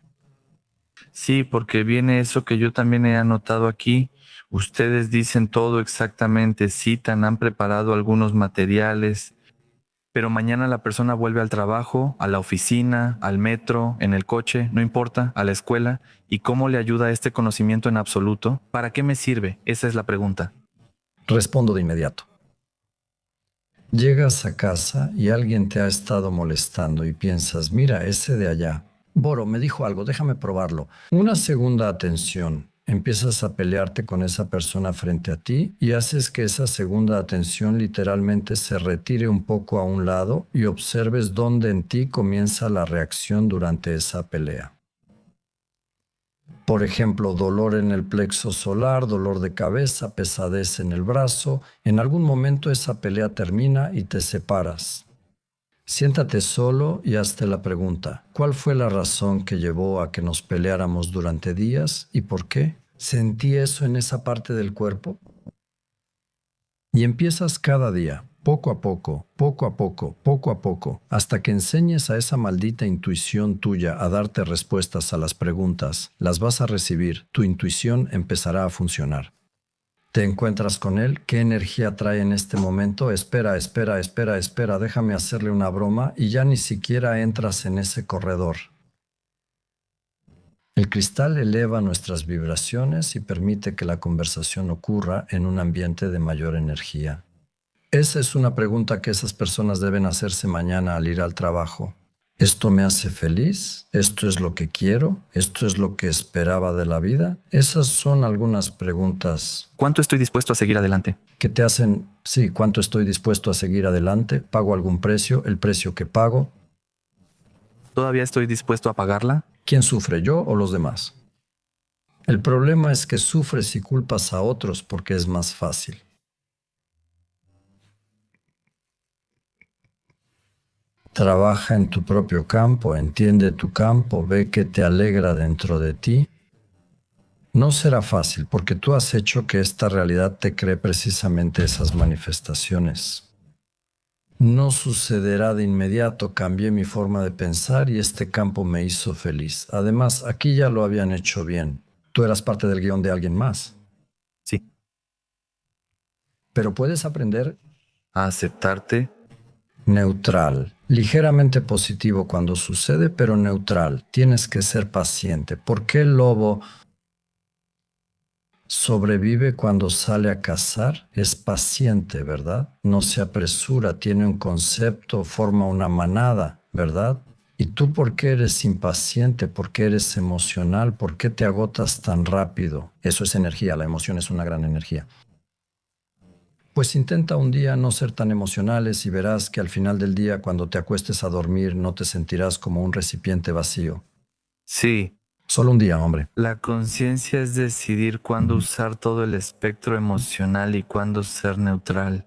Sí, porque viene eso que yo también he anotado aquí. Ustedes dicen todo exactamente, citan, han preparado algunos materiales, pero mañana la persona vuelve al trabajo, a la oficina, al metro, en el coche, no importa, a la escuela. ¿Y cómo le ayuda este conocimiento en absoluto? ¿Para qué me sirve? Esa es la pregunta. Respondo de inmediato. Llegas a casa y alguien te ha estado molestando y piensas, mira, ese de allá. Boro, me dijo algo, déjame probarlo. Una segunda atención. Empiezas a pelearte con esa persona frente a ti y haces que esa segunda atención literalmente se retire un poco a un lado y observes dónde en ti comienza la reacción durante esa pelea. Por ejemplo, dolor en el plexo solar, dolor de cabeza, pesadez en el brazo. En algún momento esa pelea termina y te separas. Siéntate solo y hazte la pregunta, ¿cuál fue la razón que llevó a que nos peleáramos durante días y por qué? ¿Sentí eso en esa parte del cuerpo? Y empiezas cada día, poco a poco, poco a poco, poco a poco, hasta que enseñes a esa maldita intuición tuya a darte respuestas a las preguntas. Las vas a recibir, tu intuición empezará a funcionar. ¿Te encuentras con él? ¿Qué energía trae en este momento? Espera, espera, espera, espera, déjame hacerle una broma y ya ni siquiera entras en ese corredor. El cristal eleva nuestras vibraciones y permite que la conversación ocurra en un ambiente de mayor energía. Esa es una pregunta que esas personas deben hacerse mañana al ir al trabajo. ¿Esto me hace feliz? ¿Esto es lo que quiero? ¿Esto es lo que esperaba de la vida? Esas son algunas preguntas ¿Cuánto estoy dispuesto a seguir adelante? que te hacen, sí, ¿cuánto estoy dispuesto a seguir adelante? ¿Pago algún precio? ¿El precio que pago? ¿Todavía estoy dispuesto a pagarla? ¿Quién sufre, yo o los demás? El problema es que sufres y culpas a otros porque es más fácil. Trabaja en tu propio campo, entiende tu campo, ve que te alegra dentro de ti. No será fácil porque tú has hecho que esta realidad te cree precisamente esas manifestaciones. No sucederá de inmediato, cambié mi forma de pensar y este campo me hizo feliz. Además, aquí ya lo habían hecho bien. Tú eras parte del guión de alguien más. Sí. Pero puedes aprender ¿A aceptarte? neutral, ligeramente positivo cuando sucede, pero neutral. Tienes que ser paciente. ¿Por qué el lobo sobrevive cuando sale a cazar? Es paciente, ¿verdad? No se apresura, tiene un concepto, forma una manada, ¿verdad? ¿Y tú por qué eres impaciente? ¿Por qué eres emocional? ¿Por qué te agotas tan rápido? Eso es energía, la emoción es una gran energía. Pues intenta un día no ser tan emocionales y verás que al final del día, cuando te acuestes a dormir, no te sentirás como un recipiente vacío. Sí. Solo un día, hombre. La conciencia es decidir cuándo usar todo el espectro emocional y cuándo ser neutral.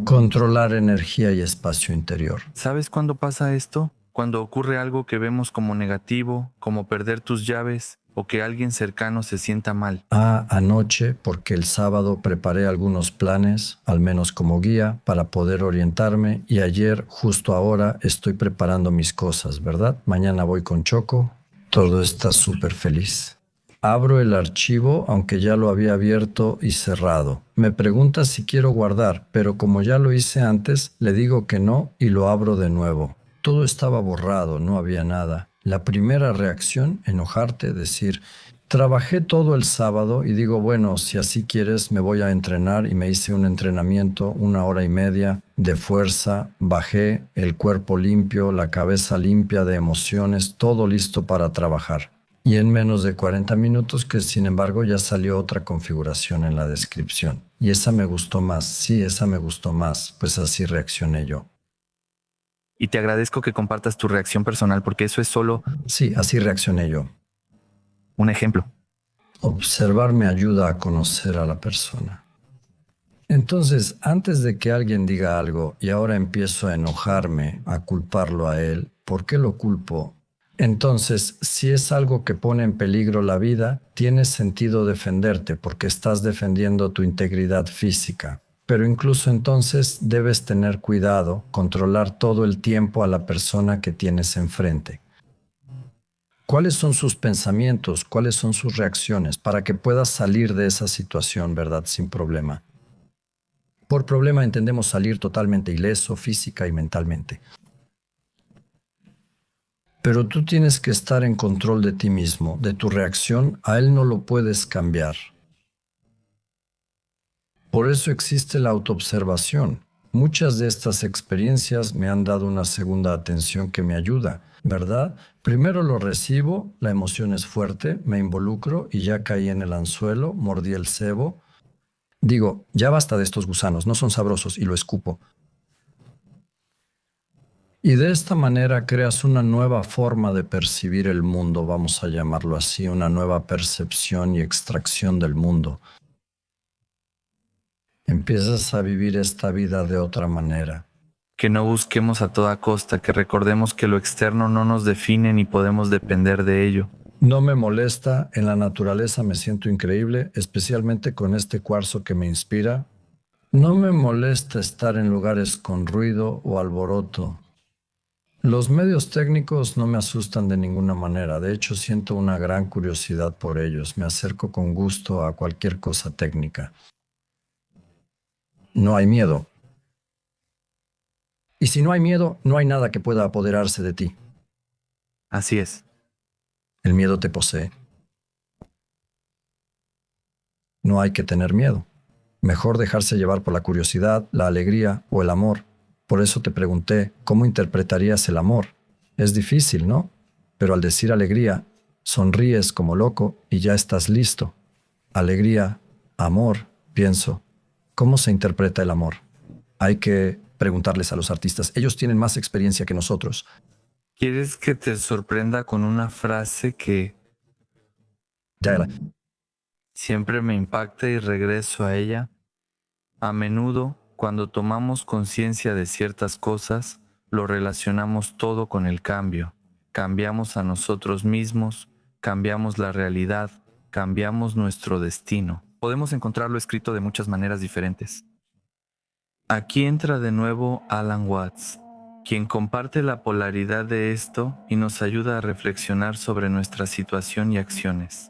Controlar energía y espacio interior. ¿Sabes cuándo pasa esto? Cuando ocurre algo que vemos como negativo, como perder tus llaves o que alguien cercano se sienta mal. Anoche, porque el sábado preparé algunos planes, al menos como guía, para poder orientarme, y ayer, justo ahora, estoy preparando mis cosas, ¿verdad? Mañana voy con Choco. Todo está súper feliz. Abro el archivo, aunque ya lo había abierto y cerrado. Me pregunta si quiero guardar, pero como ya lo hice antes, le digo que no y lo abro de nuevo. Todo estaba borrado, no había nada. La primera reacción, enojarte, decir, trabajé todo el sábado y digo, bueno, si así quieres, me voy a entrenar, y me hice un entrenamiento, 1 hora y media de fuerza, bajé el cuerpo limpio, la cabeza limpia de emociones, todo listo para trabajar. Y en menos de 40 minutos, que sin embargo ya salió otra configuración en la descripción. Y esa me gustó más, sí, esa me gustó más, pues así reaccioné yo. Y te agradezco que compartas tu reacción personal porque eso es solo Sí, así reaccioné yo. un ejemplo. Observar me ayuda a conocer a la persona. Entonces, antes de que alguien diga algo y ahora empiezo a enojarme, a culparlo a él, ¿por qué lo culpo? Entonces, si es algo que pone en peligro la vida, tiene sentido defenderte porque estás defendiendo tu integridad física. Pero incluso entonces debes tener cuidado, controlar todo el tiempo a la persona que tienes enfrente. ¿Cuáles son sus pensamientos? ¿Cuáles son sus reacciones? Para que puedas salir de esa situación, ¿verdad? Sin problema. Por problema entendemos salir totalmente ileso, física y mentalmente. Pero tú tienes que estar en control de ti mismo, de tu reacción. A él no lo puedes cambiar. Por eso existe la autoobservación. Muchas de estas experiencias me han dado una segunda atención que me ayuda, ¿verdad? Primero lo recibo, la emoción es fuerte, me involucro y ya caí en el anzuelo, mordí el cebo. Digo, ya basta de estos gusanos, no son sabrosos, y lo escupo. Y de esta manera creas una nueva forma de percibir el mundo, vamos a llamarlo así, una nueva percepción y extracción del mundo. Empiezas a vivir esta vida de otra manera. Que no busquemos a toda costa, que recordemos que lo externo no nos define ni podemos depender de ello. No me molesta, en la naturaleza me siento increíble, especialmente con este cuarzo que me inspira. No me molesta estar en lugares con ruido o alboroto. Los medios técnicos no me asustan de ninguna manera, de hecho siento una gran curiosidad por ellos, me acerco con gusto a cualquier cosa técnica. No hay miedo. Y si no hay miedo, no hay nada que pueda apoderarse de ti. Así es. El miedo te posee. No hay que tener miedo. Mejor dejarse llevar por la curiosidad, la alegría o el amor. Por eso te pregunté, ¿cómo interpretarías el amor? Es difícil, ¿no? Pero al decir alegría, sonríes como loco y ya estás listo. Alegría, amor, pienso. ¿Cómo se interpreta el amor? Hay que preguntarles a los artistas. Ellos tienen más experiencia que nosotros. ¿Quieres que te sorprenda con una frase que siempre me impacta y regreso a ella? A menudo, cuando tomamos conciencia de ciertas cosas, lo relacionamos todo con el cambio. Cambiamos a nosotros mismos, cambiamos la realidad, cambiamos nuestro destino. Podemos encontrarlo escrito de muchas maneras diferentes. Aquí entra de nuevo Alan Watts, quien comparte la polaridad de esto y nos ayuda a reflexionar sobre nuestra situación y acciones.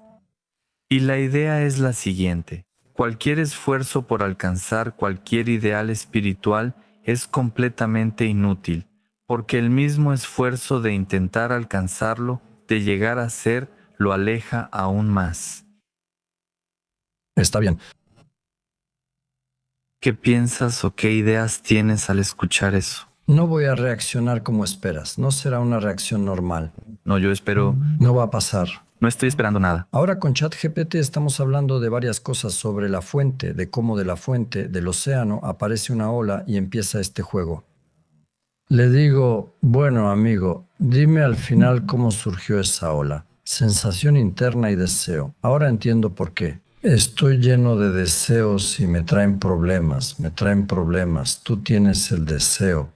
Y la idea es la siguiente: cualquier esfuerzo por alcanzar cualquier ideal espiritual es completamente inútil, porque el mismo esfuerzo de intentar alcanzarlo, de llegar a ser, lo aleja aún más. Está bien. ¿Qué piensas o qué ideas tienes al escuchar eso? No voy a reaccionar como esperas. No será una reacción normal. No, yo espero... No va a pasar. No estoy esperando nada. Ahora con ChatGPT estamos hablando de varias cosas sobre la fuente, de cómo de la fuente, del océano, aparece una ola y empieza este juego. Le digo, bueno amigo, dime al final cómo surgió esa ola. Sensación interna y deseo. Ahora entiendo por qué. Estoy lleno de deseos y me traen problemas, me traen problemas. Tú tienes el deseo.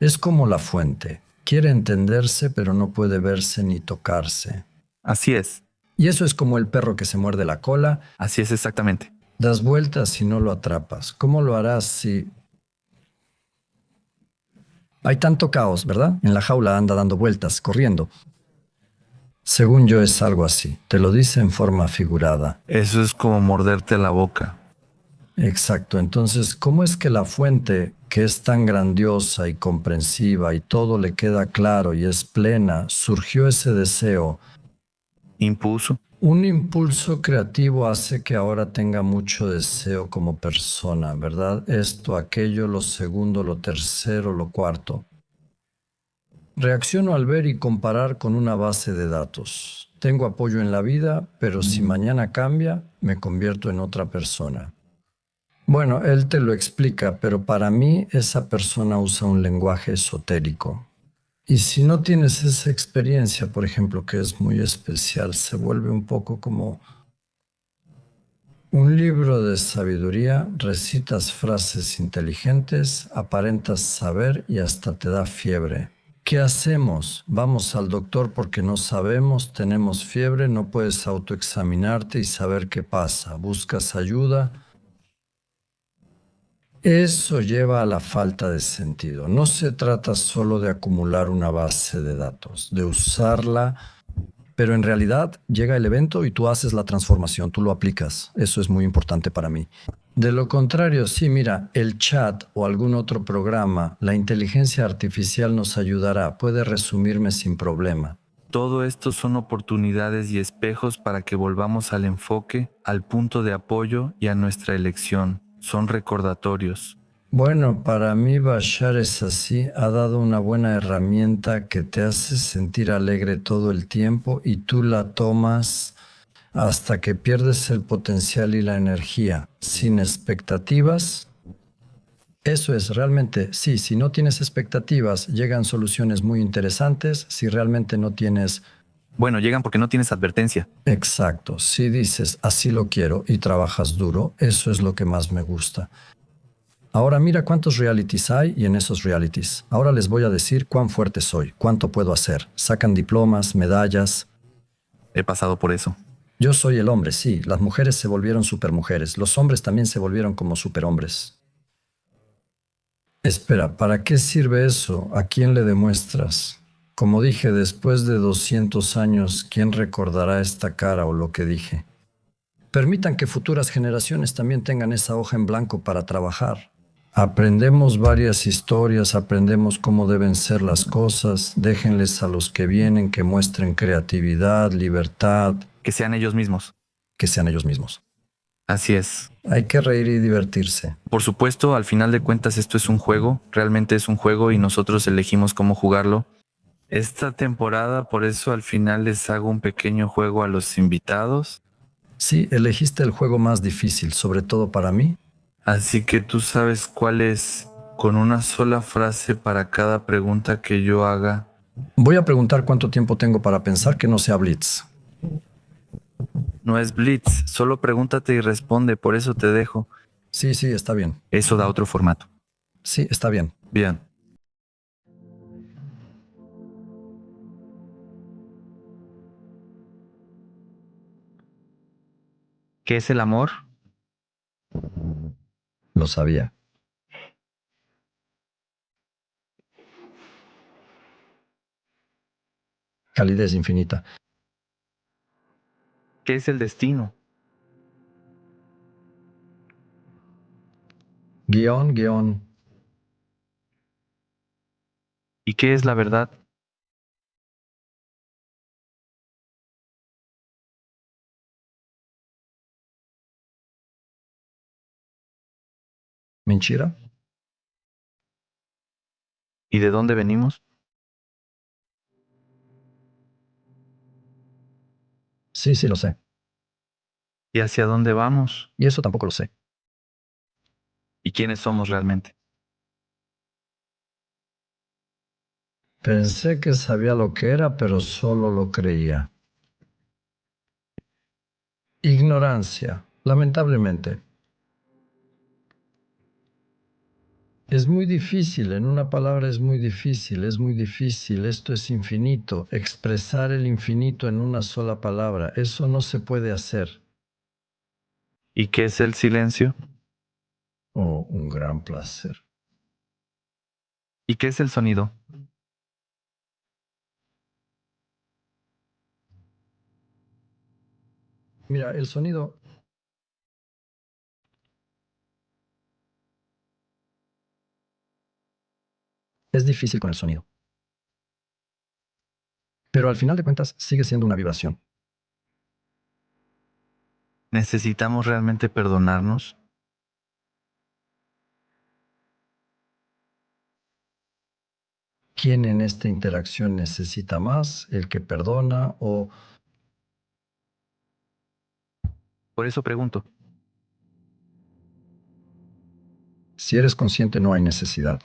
Es como la fuente. Quiere entenderse, pero no puede verse ni tocarse. Así es. Y eso es como el perro que se muerde la cola. Así es exactamente. Das vueltas y no lo atrapas. ¿Cómo lo harás si hay tanto caos, verdad? En la jaula anda dando vueltas, corriendo. Según yo es algo así. Te lo dice en forma figurada. Eso es como morderte la boca. Exacto. Entonces, ¿cómo es que la fuente, que es tan grandiosa y comprensiva y todo le queda claro y es plena, surgió ese deseo? Impulso. Un impulso creativo hace que ahora tenga mucho deseo como persona, ¿verdad? Esto, aquello, lo segundo, lo tercero, lo cuarto. Reacciono al ver y comparar con una base de datos. Tengo apoyo en la vida, pero si mañana cambia, me convierto en otra persona. Bueno, él te lo explica, pero para mí esa persona usa un lenguaje esotérico. Y si no tienes esa experiencia, por ejemplo, que es muy especial, se vuelve un poco como un libro de sabiduría, recitas frases inteligentes, aparentas saber y hasta te da fiebre. ¿Qué hacemos? Vamos al doctor porque no sabemos, tenemos fiebre, no puedes autoexaminarte y saber qué pasa. Buscas ayuda. Eso lleva a la falta de sentido. No se trata solo de acumular una base de datos, de usarla, pero en realidad llega el evento y tú haces la transformación, tú lo aplicas. Eso es muy importante para mí. De lo contrario, sí, mira, el chat o algún otro programa, la inteligencia artificial nos ayudará, puede resumirme sin problema. Todo esto son oportunidades y espejos para que volvamos al enfoque, al punto de apoyo y a nuestra elección. Son recordatorios. Bueno, para mí Bashar es así, ha dado una buena herramienta que te hace sentir alegre todo el tiempo y tú la tomas hasta que pierdes el potencial y la energía, sin expectativas. Eso es realmente, sí, si no tienes expectativas, llegan soluciones muy interesantes, si realmente no tienes. Bueno, llegan porque no tienes advertencia. Exacto, si dices así lo quiero y trabajas duro, eso es lo que más me gusta. Ahora mira cuántos realities hay y en esos realities. Ahora les voy a decir cuán fuerte soy, cuánto puedo hacer. Sacan diplomas, medallas. He pasado por eso. Yo soy el hombre, sí. Las mujeres se volvieron supermujeres. Los hombres también se volvieron como superhombres. Espera, ¿para qué sirve eso? ¿A quién le demuestras? Como dije, después de 200 años, ¿quién recordará esta cara o lo que dije? Permitan que futuras generaciones también tengan esa hoja en blanco para trabajar. Aprendemos varias historias, aprendemos cómo deben ser las cosas, déjenles a los que vienen que muestren creatividad, libertad, Que sean ellos mismos. que sean ellos mismos. Así es. Hay que reír y divertirse. Por supuesto, al final de cuentas esto es un juego, realmente es un juego y nosotros elegimos cómo jugarlo. Esta temporada, por eso al final les hago un pequeño juego a los invitados. Sí, elegiste el juego más difícil, sobre todo para mí. Así que tú sabes cuál es, con una sola frase para cada pregunta que yo haga. Voy a preguntar cuánto tiempo tengo para pensar que no sea Blitz. No es blitz, solo pregúntate y responde, por eso te dejo. Sí, sí, está bien. Eso da otro formato. Sí, está bien. Bien. ¿Qué es el amor? Lo sabía. Calidez infinita. ¿Qué es el destino? Guión, guión. ¿Y qué es la verdad? Mentira. ¿Y de dónde venimos? Sí, sí, lo sé. ¿Y hacia dónde vamos? Y eso tampoco lo sé. ¿Y quiénes somos realmente? Pensé que sabía lo que era, pero solo lo creía. Ignorancia, lamentablemente. Es muy difícil, en una palabra es muy difícil, es muy difícil. Esto es infinito. Expresar el infinito en una sola palabra, eso no se puede hacer. ¿Y qué es el silencio? Oh, un gran placer. ¿Y qué es el sonido? Mira, el sonido es difícil con el sonido, pero al final de cuentas sigue siendo una vibración. ¿Necesitamos realmente perdonarnos? ¿Quién en esta interacción necesita más? ¿El que perdona o... Por eso pregunto. Si eres consciente no hay necesidad?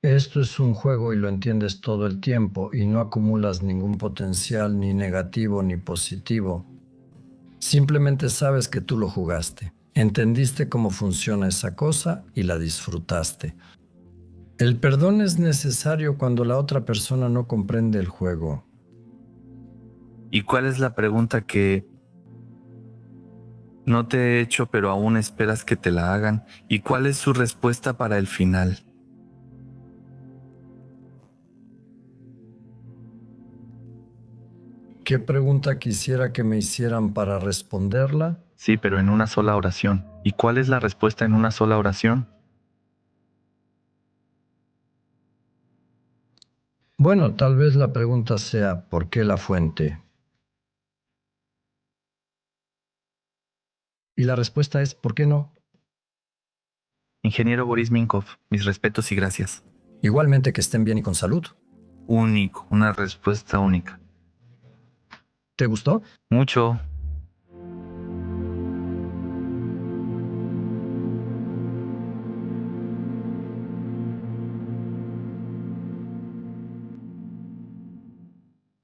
Esto es un juego y lo entiendes todo el tiempo y no acumulas ningún potencial ni negativo ni positivo. Simplemente sabes que tú lo jugaste, entendiste cómo funciona esa cosa y la disfrutaste. El perdón es necesario cuando la otra persona no comprende el juego. ¿Y cuál es la pregunta que no te he hecho pero aún esperas que te la hagan? ¿Y cuál es su respuesta para el final? ¿Qué pregunta quisiera que me hicieran para responderla? Sí, pero en una sola oración. ¿Y cuál es la respuesta en una sola oración? Bueno, tal vez la pregunta sea ¿por qué la fuente? Y la respuesta es ¿por qué no? Ingeniero Boris Minkov, mis respetos y gracias. Igualmente que estén bien y con salud. Único, una respuesta única. ¿Te gustó? Mucho.